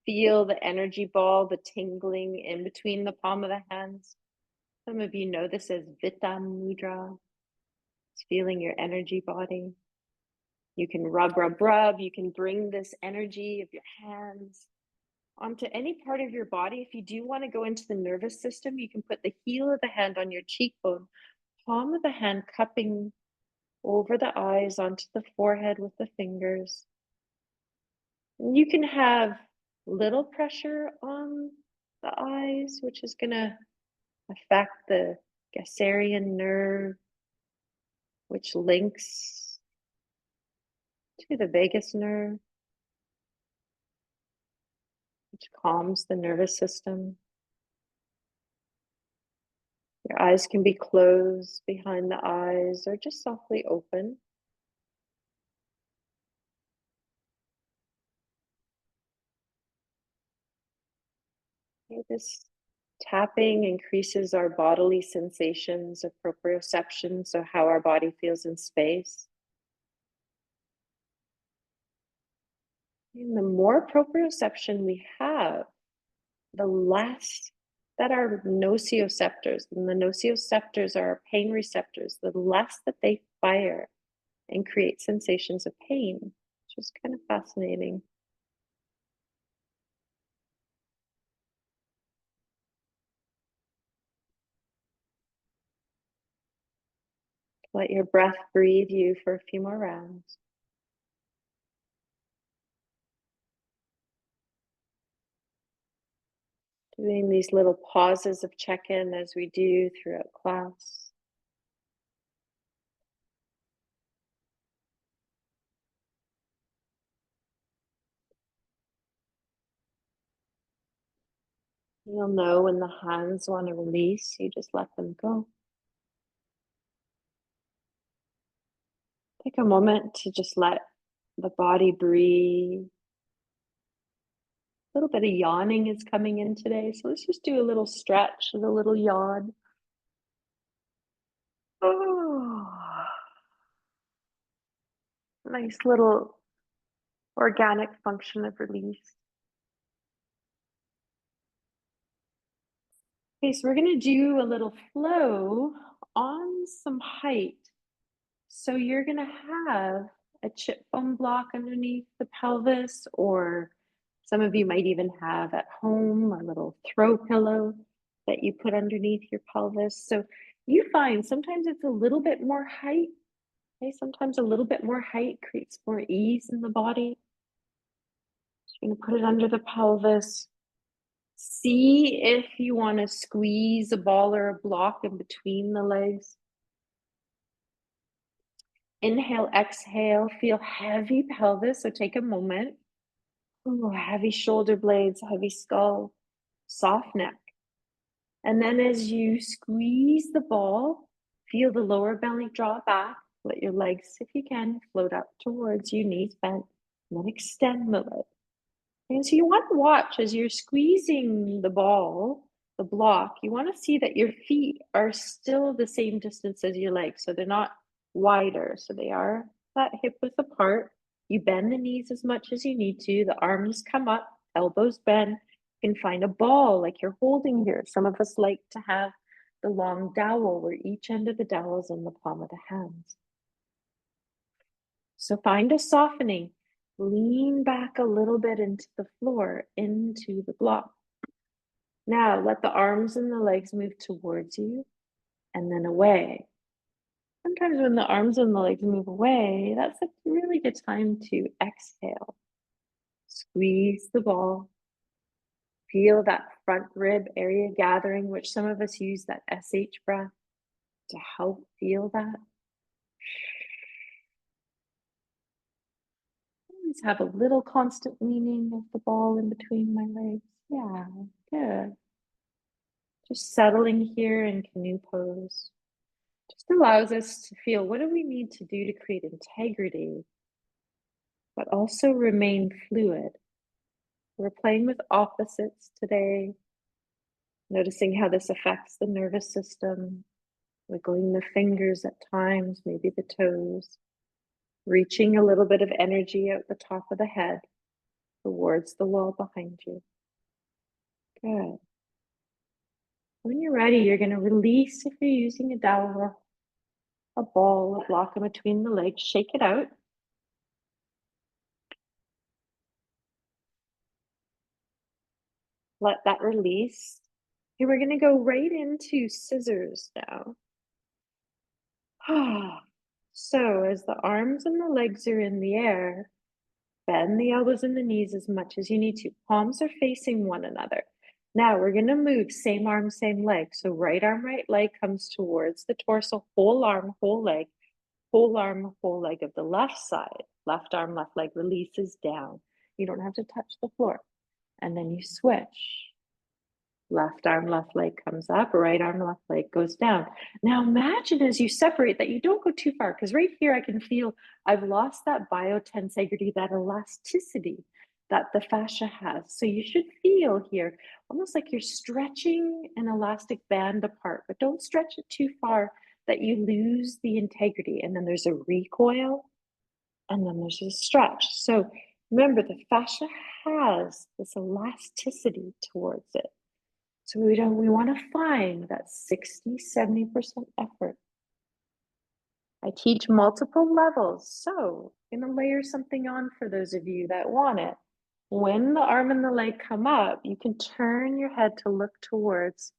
feel the energy ball, the tingling in between the palm of the hands. Some of you know this as Vita Mudra. It's feeling your energy body. You can rub, rub, rub. You can bring this energy of your hands onto any part of your body. If you do want to go into the nervous system, you can put the heel of the hand on your cheekbone, palm of the hand cupping over the eyes onto the forehead with the fingers. And you can have little pressure on the eyes, which is going to affect the Gassarian nerve, which links to the vagus nerve, which calms the nervous system. Your eyes can be closed behind the eyes or just softly open. Okay, this tapping increases our bodily sensations of proprioception, so how our body feels in space. And the more proprioception we have, the less that our nociceptors, and the nociceptors are our pain receptors, the less that they fire and create sensations of pain, which is kind of fascinating. Let your breath breathe you for a few more rounds. Doing these little pauses of check-in as we do throughout class. You'll know when the hands want to release, you just let them go. Take a moment to just let the body breathe. A little bit of yawning is coming in today, so let's just do a little stretch and a little yawn. Oh, nice little organic function of release. Okay, so we're going to do a little flow on some height. So you're going to have a chip bone block underneath the pelvis, or some of you might even have at home a little throw pillow that you put underneath your pelvis. So you find sometimes it's a little bit more height. Okay, sometimes a little bit more height creates more ease in the body. So you're going to put it under the pelvis. See if you want to squeeze a ball or a block in between the legs. Inhale, exhale, feel heavy pelvis. So take a moment. Ooh, heavy shoulder blades, heavy skull, soft neck. And then as you squeeze the ball, feel the lower belly draw back. Let your legs, if you can, float up towards you, knees bent. And then extend the legs. And so you want to watch as you're squeezing the ball, the block, you want to see that your feet are still the same distance as your legs. So they're not wider. So they are that hip width apart. You bend the knees as much as you need to. The arms come up, elbows bend. You can find a ball like you're holding here. Some of us like to have the long dowel where each end of the dowel is in the palm of the hands. So find a softening. Lean back a little bit into the floor, into the block. Now let the arms and the legs move towards you and then away. Sometimes when the arms and the legs move away, that's a really good time to exhale. Squeeze the ball. Feel that front rib area gathering, which some of us use that SH breath to help feel that. Always have a little constant leaning of the ball in between my legs. Yeah, good. Just settling here in canoe pose. Just allows us to feel what do we need to do to create integrity, but also remain fluid. We're playing with opposites today, noticing how this affects the nervous system, wiggling the fingers at times, maybe the toes, reaching a little bit of energy out the top of the head towards the wall behind you. Good. When you're ready, you're going to release if you're using a dowel or a ball, a block in between the legs, shake it out. Let that release. Okay, we're going to go right into scissors now. So as the arms and the legs are in the air, bend the elbows and the knees as much as you need to. Palms are facing one another. Now we're going to move same arm, same leg. So right arm, right leg comes towards the torso, whole arm, whole leg, whole arm, whole leg of the left side. Left arm, left leg releases down. You don't have to touch the floor. And then you switch. Left arm, left leg comes up, right arm, left leg goes down. Now imagine as you separate that you don't go too far, because right here I can feel I've lost that biotensegrity, that elasticity that the fascia has. So you should feel here almost like you're stretching an elastic band apart, but don't stretch it too far that you lose the integrity. And then there's a recoil and then there's a stretch. So remember, the fascia has this elasticity towards it. So we want to find that 60-70% effort. I teach multiple levels, so I'm going to layer something on for those of you that want it. When the arm and the leg come up, you can turn your head to look towards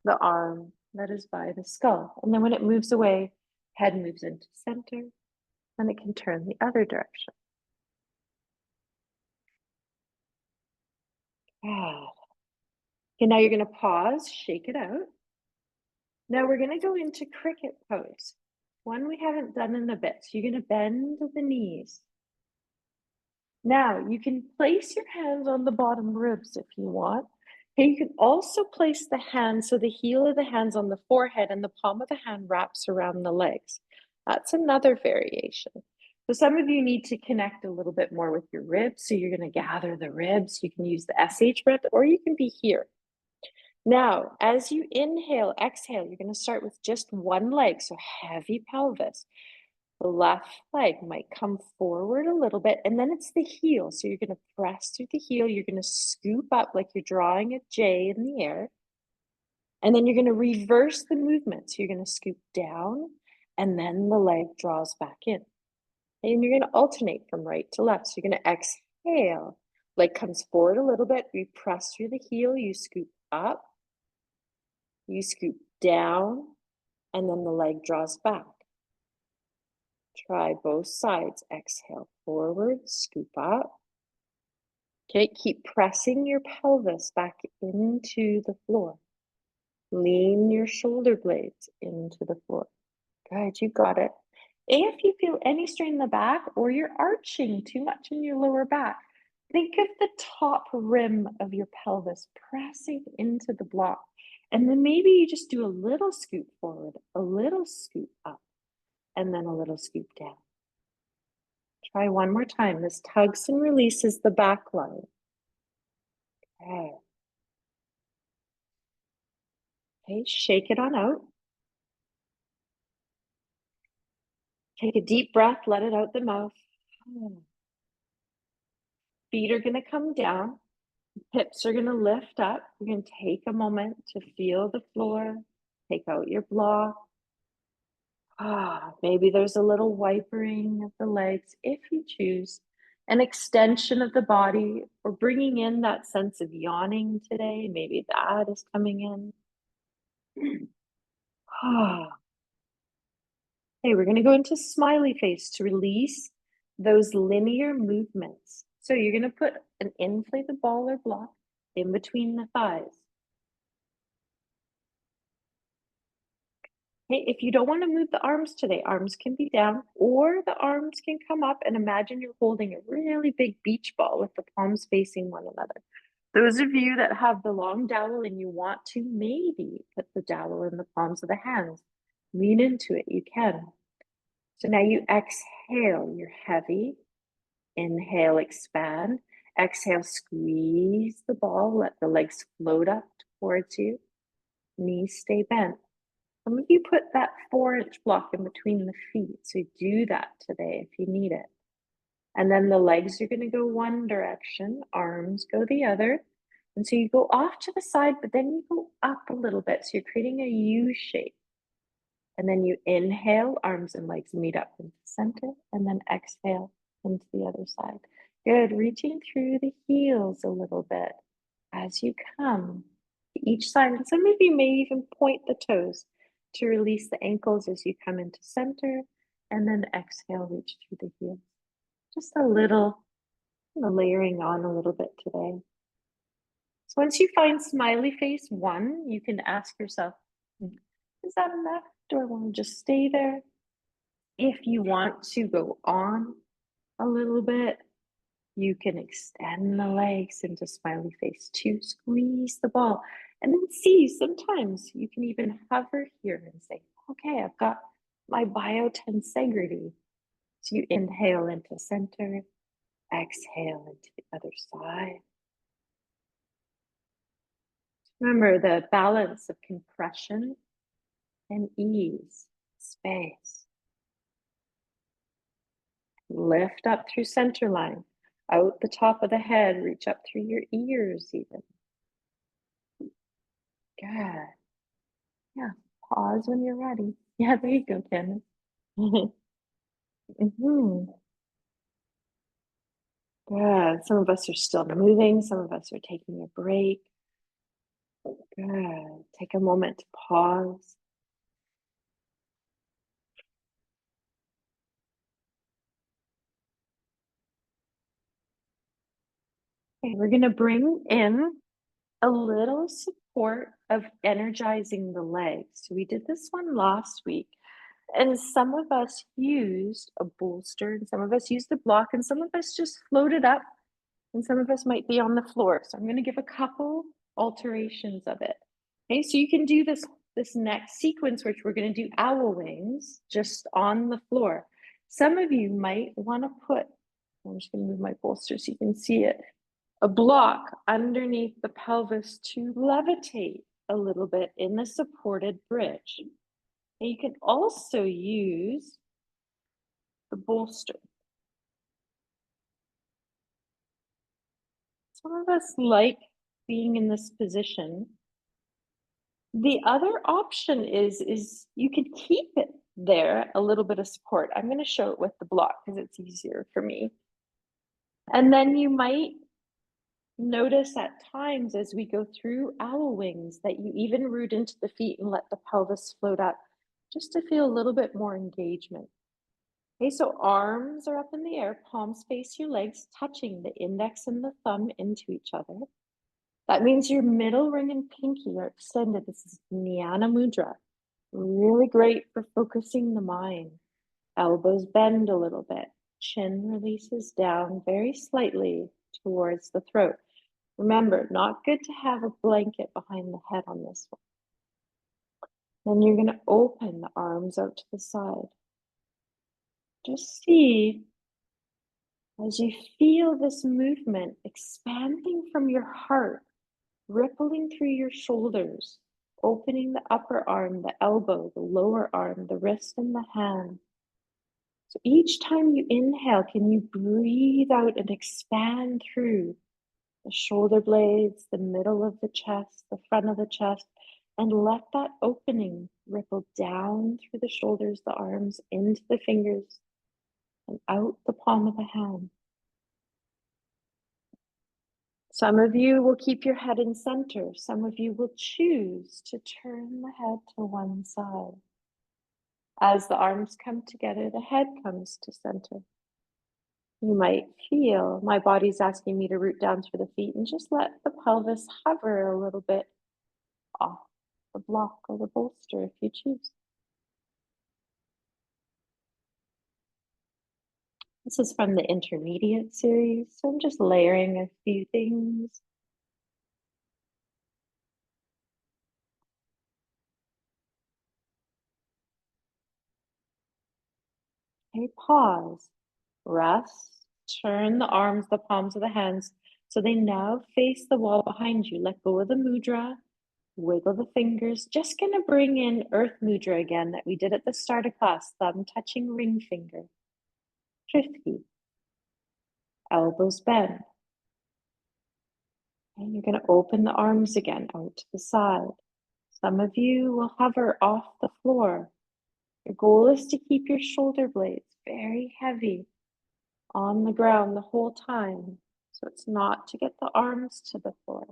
the arm that is by the skull. And then when it moves away, head moves into center, and it can turn the other direction. Ah. Okay, now you're going to pause, shake it out. Now we're going to go into cricket pose. One we haven't done in a bit. So you're going to bend the knees. Now you can place your hands on the bottom ribs if you want. Okay, you can also place the hands, so the heel of the hands on the forehead and the palm of the hand wraps around the legs. That's another variation. So some of you need to connect a little bit more with your ribs. So you're going to gather the ribs. You can use the SH breath, or you can be here. Now, as you inhale, exhale, you're going to start with just one leg, so heavy pelvis. The left leg might come forward a little bit, and then it's the heel. So you're going to press through the heel. You're going to scoop up like you're drawing a J in the air. And then you're going to reverse the movement. So you're going to scoop down, and then the leg draws back in. And you're going to alternate from right to left. So you're going to exhale. Leg comes forward a little bit. You press through the heel. You scoop up. You scoop down, and then the leg draws back. Try both sides. Exhale forward, scoop up. Okay, keep pressing your pelvis back into the floor. Lean your shoulder blades into the floor. Good, you got it. If you feel any strain in the back or you're arching too much in your lower back, think of the top rim of your pelvis pressing into the block. And then maybe you just do a little scoop forward, a little scoop up, and then a little scoop down. Try one more time. This tugs and releases the back line. Okay. Okay, shake it on out. Take a deep breath, let it out the mouth. Feet are going to come down. Hips are going to lift up. You're going to take a moment to feel the floor. Take out your block. Maybe there's a little wipering of the legs if you choose, an extension of the body, or bringing in that sense of yawning today. Maybe that is coming in. Okay, we're going to go into smiley face to release those linear movements. So you're going to put an inflated ball or block in between the thighs. Hey, if you don't want to move the arms today, arms can be down or the arms can come up, and imagine you're holding a really big beach ball with the palms facing one another. Those of you that have the long dowel and you want to maybe put the dowel in the palms of the hands, lean into it, you can. So now you exhale, you're heavy. Inhale, expand. Exhale, squeeze the ball, let the legs float up towards you. Knees stay bent. Some of you put that 4-inch block in between the feet, so do that today if you need it. And then the legs are going to go one direction, arms go the other. And so you go off to the side, but then you go up a little bit. So you're creating a U shape. And then you inhale, arms and legs meet up into center, and then exhale into the other side. Good, reaching through the heels a little bit as you come to each side. And some of you may even point the toes to release the ankles as you come into center, and then exhale, reach through the heels. Just a little, layering on a little bit today. So once you find smiley face 1, you can ask yourself, is that enough? Do I want to just stay there? If you want to go on a little bit, you can extend the legs into smiley face 2, squeeze the ball, and then see, sometimes you can even hover here and say, okay, I've got my biotensegrity. So you inhale into center, exhale into the other side. Remember the balance of compression and ease, space. Lift up through center line, out the top of the head, reach up through your ears even. Good. Yeah, pause when you're ready. Yeah, there you go, Candace. Good. Some of us are still moving. Some of us are taking a break. Good. Take a moment to pause. Okay, we're going to bring in a little support of energizing the legs. So we did this one last week, and some of us used a bolster, and some of us used a block, and some of us just floated up, and some of us might be on the floor. So I'm going to give a couple alterations of it. Okay, so you can do this next sequence, which we're going to do owl wings, just on the floor. Some of you might want to put, I'm just going to move my bolster so you can see it, a block underneath the pelvis to levitate a little bit in the supported bridge. And you can also use the bolster. Some of us like being in this position. The other option is you could keep it there, a little bit of support. I'm going to show it with the block because it's easier for me. And then you might notice at times as we go through owl wings that you even root into the feet and let the pelvis float up just to feel a little bit more engagement. Okay, so arms are up in the air, palms face your legs, touching the index and the thumb into each other. That means your middle ring and pinky are extended. This is Jnana Mudra. Really great for focusing the mind. Elbows bend a little bit. Chin releases down very slightly towards the throat. Remember, not good to have a blanket behind the head on this one. Then you're going to open the arms out to the side. Just see as you feel this movement expanding from your heart rippling through your shoulders, opening the upper arm, the elbow, the lower arm, the wrist, and the hand. So each time you inhale, can you breathe out and expand through the shoulder blades, the middle of the chest, the front of the chest, and let that opening ripple down through the shoulders, the arms, into the fingers, and out the palm of the hand. Some of you will keep your head in center. Some of you will choose to turn the head to one side. As the arms come together, the head comes to center. You might feel my body's asking me to root down through the feet and just let the pelvis hover a little bit off the block or the bolster if you choose. This is from the intermediate series, so I'm just layering a few things. Okay, pause, rest, turn the arms, the palms of the hands, so they now face the wall behind you. Let go of the mudra, wiggle the fingers. Just gonna bring in Earth Mudra again that we did at the start of class, thumb touching ring finger. Trifty, elbows bend. And you're gonna open the arms again out to the side. Some of you will hover off the floor. Your goal is to keep your shoulder blades very heavy on the ground the whole time. So it's not to get the arms to the floor.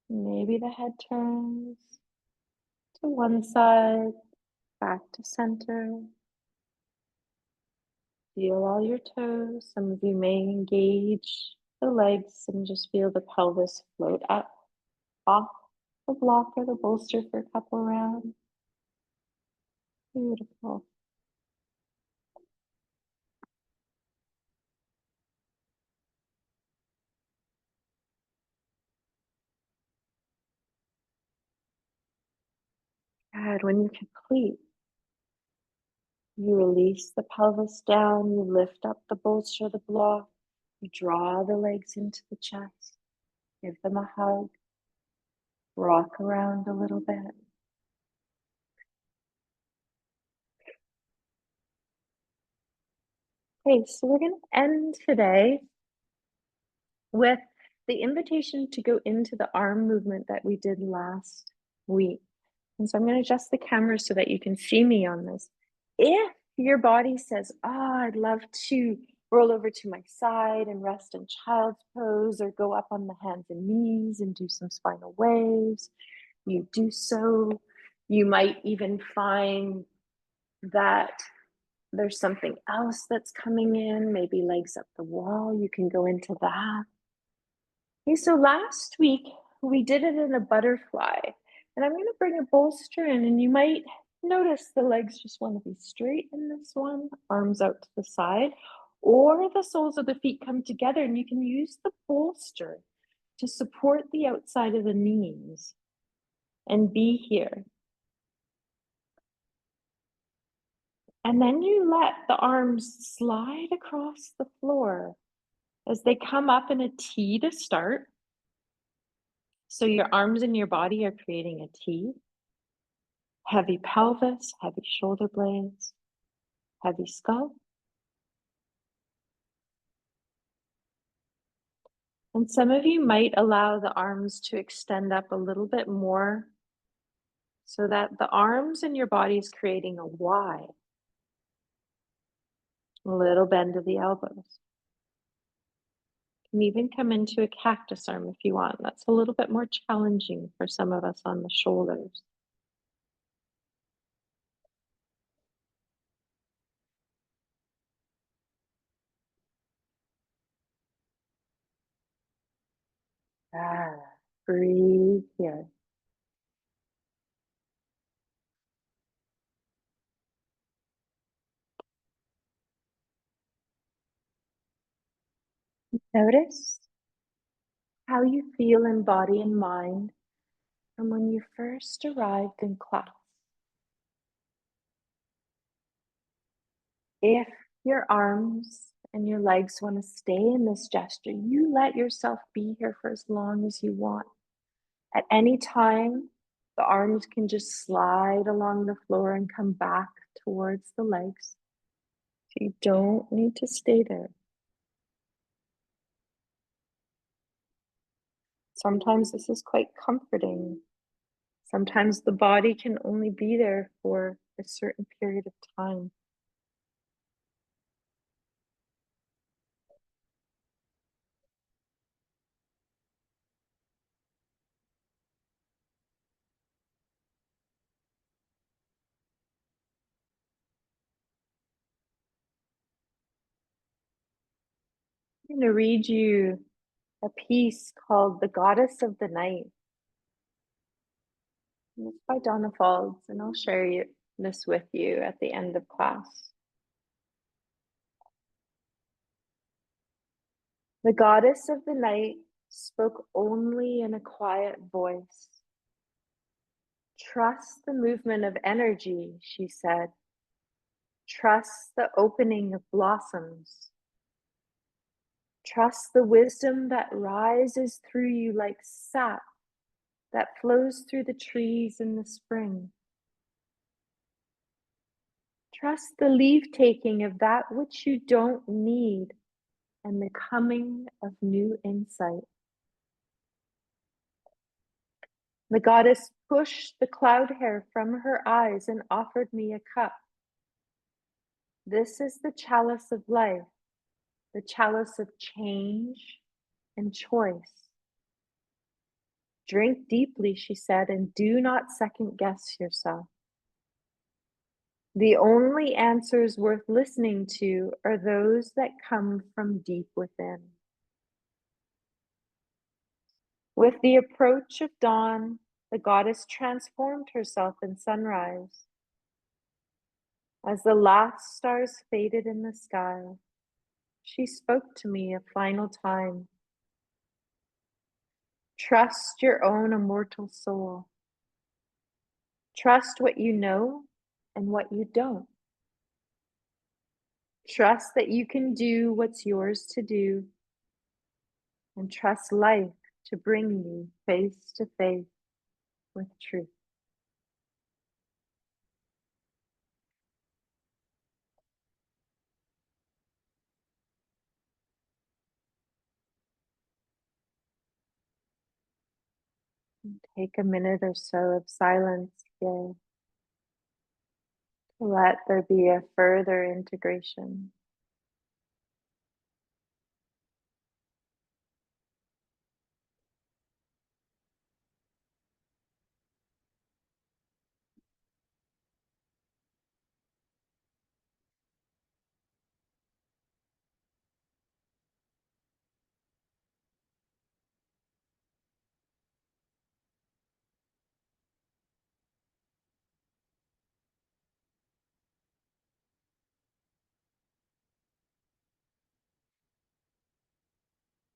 Maybe the head turns to one side, back to center. Feel all your toes. Some of you may engage the legs and just feel the pelvis float up, off the block or the bolster for a couple rounds. Beautiful. Good. When you're complete, you release the pelvis down, you lift up the bolster, the block, you draw the legs into the chest, give them a hug, rock around a little bit. Okay, so we're going to end today with the invitation to go into the arm movement that we did last week. And so I'm going to adjust the camera so that you can see me on this. If your body says, oh, I'd love to roll over to my side and rest in child's pose or go up on the hands and knees and do some spinal waves, you do so. You might even find that there's something else that's coming in, maybe legs up the wall. You can go into that. Okay, so last week we did it in a butterfly, and I'm going to bring a bolster in, and you might notice the legs just want to be straight in this one, arms out to the side, or the soles of the feet come together, and you can use the bolster to support the outside of the knees and be here. And then you let the arms slide across the floor as they come up in a T to start. So your arms and your body are creating a T. Heavy pelvis, heavy shoulder blades, heavy skull. And some of you might allow the arms to extend up a little bit more so that the arms and your body is creating a Y. A little bend of the elbows. You can even come into a cactus arm if you want. That's a little bit more challenging for some of us on the shoulders. Breathe here. Notice how you feel in body and mind from when you first arrived in class. If your arms and your legs want to stay in this gesture, you let yourself be here for as long as you want. At any time, the arms can just slide along the floor and come back towards the legs. So you don't need to stay there. Sometimes this is quite comforting. Sometimes the body can only be there for a certain period of time. I'm going to read you a piece called The Goddess of the Night. And it's by Donna Falls, and I'll share this with you at the end of class. The goddess of the night spoke only in a quiet voice. Trust the movement of energy, she said. Trust the opening of blossoms. Trust the wisdom that rises through you like sap that flows through the trees in the spring. Trust the leave taking of that which you don't need and the coming of new insight. The goddess pushed the cloud hair from her eyes and offered me a cup. This is the chalice of life, the chalice of change and choice. Drink deeply, she said, and do not second guess yourself. The only answers worth listening to are those that come from deep within. With the approach of dawn, the goddess transformed herself in sunrise. As the last stars faded in the sky, she spoke to me a final time. Trust your own immortal soul. Trust what you know and what you don't. Trust that you can do what's yours to do, and trust life to bring you face to face with truth. Take a minute or so of silence here to let there be a further integration.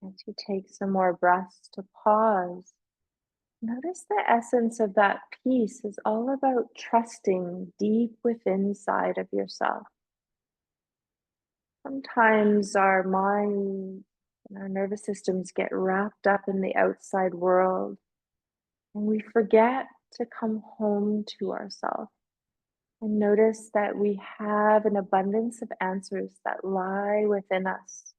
As you take some more breaths to pause, notice the essence of that piece is all about trusting deep within inside of yourself. Sometimes our mind and our nervous systems get wrapped up in the outside world, and we forget to come home to ourselves and notice that we have an abundance of answers that lie within us.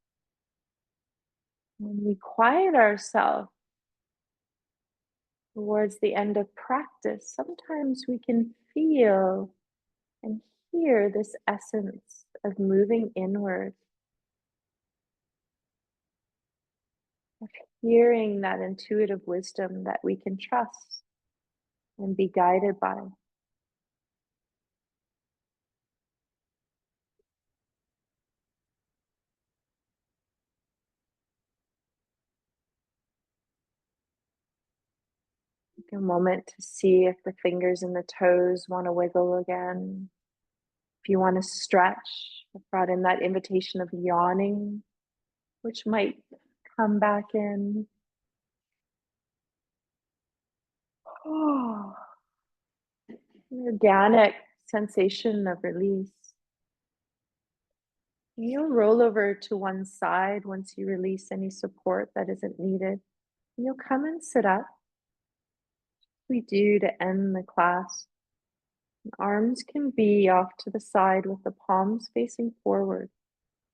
When we quiet ourselves towards the end of practice, sometimes we can feel and hear this essence of moving inward, of hearing that intuitive wisdom that we can trust and be guided by. Take a moment to see if the fingers and the toes want to wiggle again. If you want to stretch, I've brought in that invitation of yawning, which might come back in. Oh, an organic sensation of release. You'll roll over to one side once you release any support that isn't needed. You'll come and sit up. We do to end the class. Arms can be off to the side with the palms facing forward.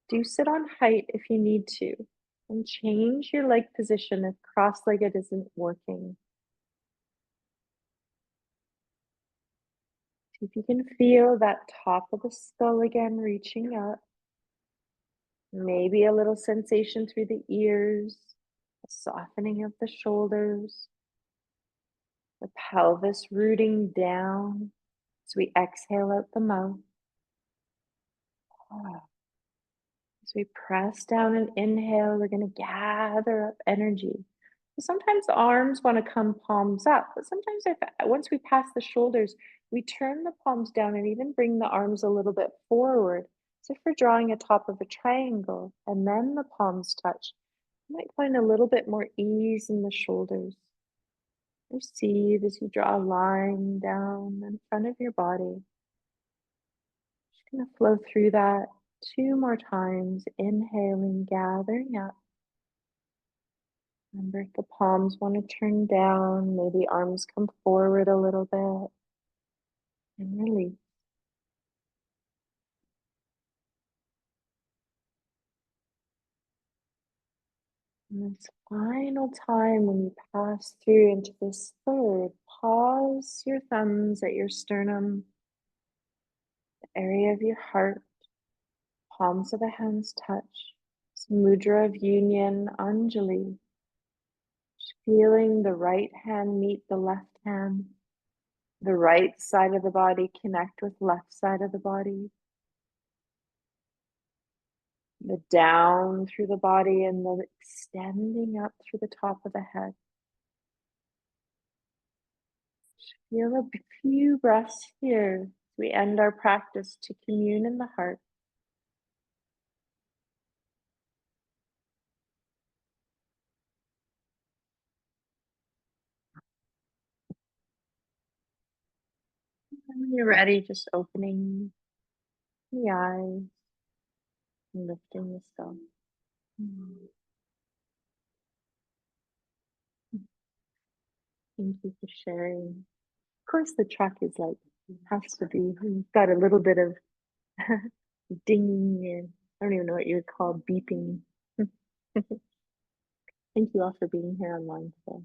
Do sit on height if you need to, and change your leg position if cross-legged isn't working. See if you can feel that top of the skull again reaching up. Maybe a little sensation through the ears, a softening of the shoulders, the pelvis rooting down as we exhale out the mouth. Ah, as we press down and inhale, we're going to gather up energy. Sometimes the arms want to come palms up, but sometimes once we pass the shoulders, we turn the palms down and even bring the arms a little bit forward. So if we're drawing a top of a triangle and then the palms touch, you might find a little bit more ease in the shoulders. Receive as you draw a line down in front of your body. Just going to flow through that 2 more times, inhaling, gathering up. Remember, if the palms want to turn down, maybe arms come forward a little bit and release. And this final time when you pass through into this third, pause your thumbs at your sternum, the area of your heart, palms of the hands touch. This mudra of union, Anjali. Just feeling the right hand meet the left hand, the right side of the body connect with left side of the body. The down through the body and the extending up through the top of the head. Feel a few breaths here as we end our practice to commune in the heart. And when you're ready, just opening the eyes and lifting the skull. Mm. Thank you for sharing. Of course, the truck is like, has to be, we've got a little bit of dinging and I don't even know what you would call beeping. Thank you all for being here online today.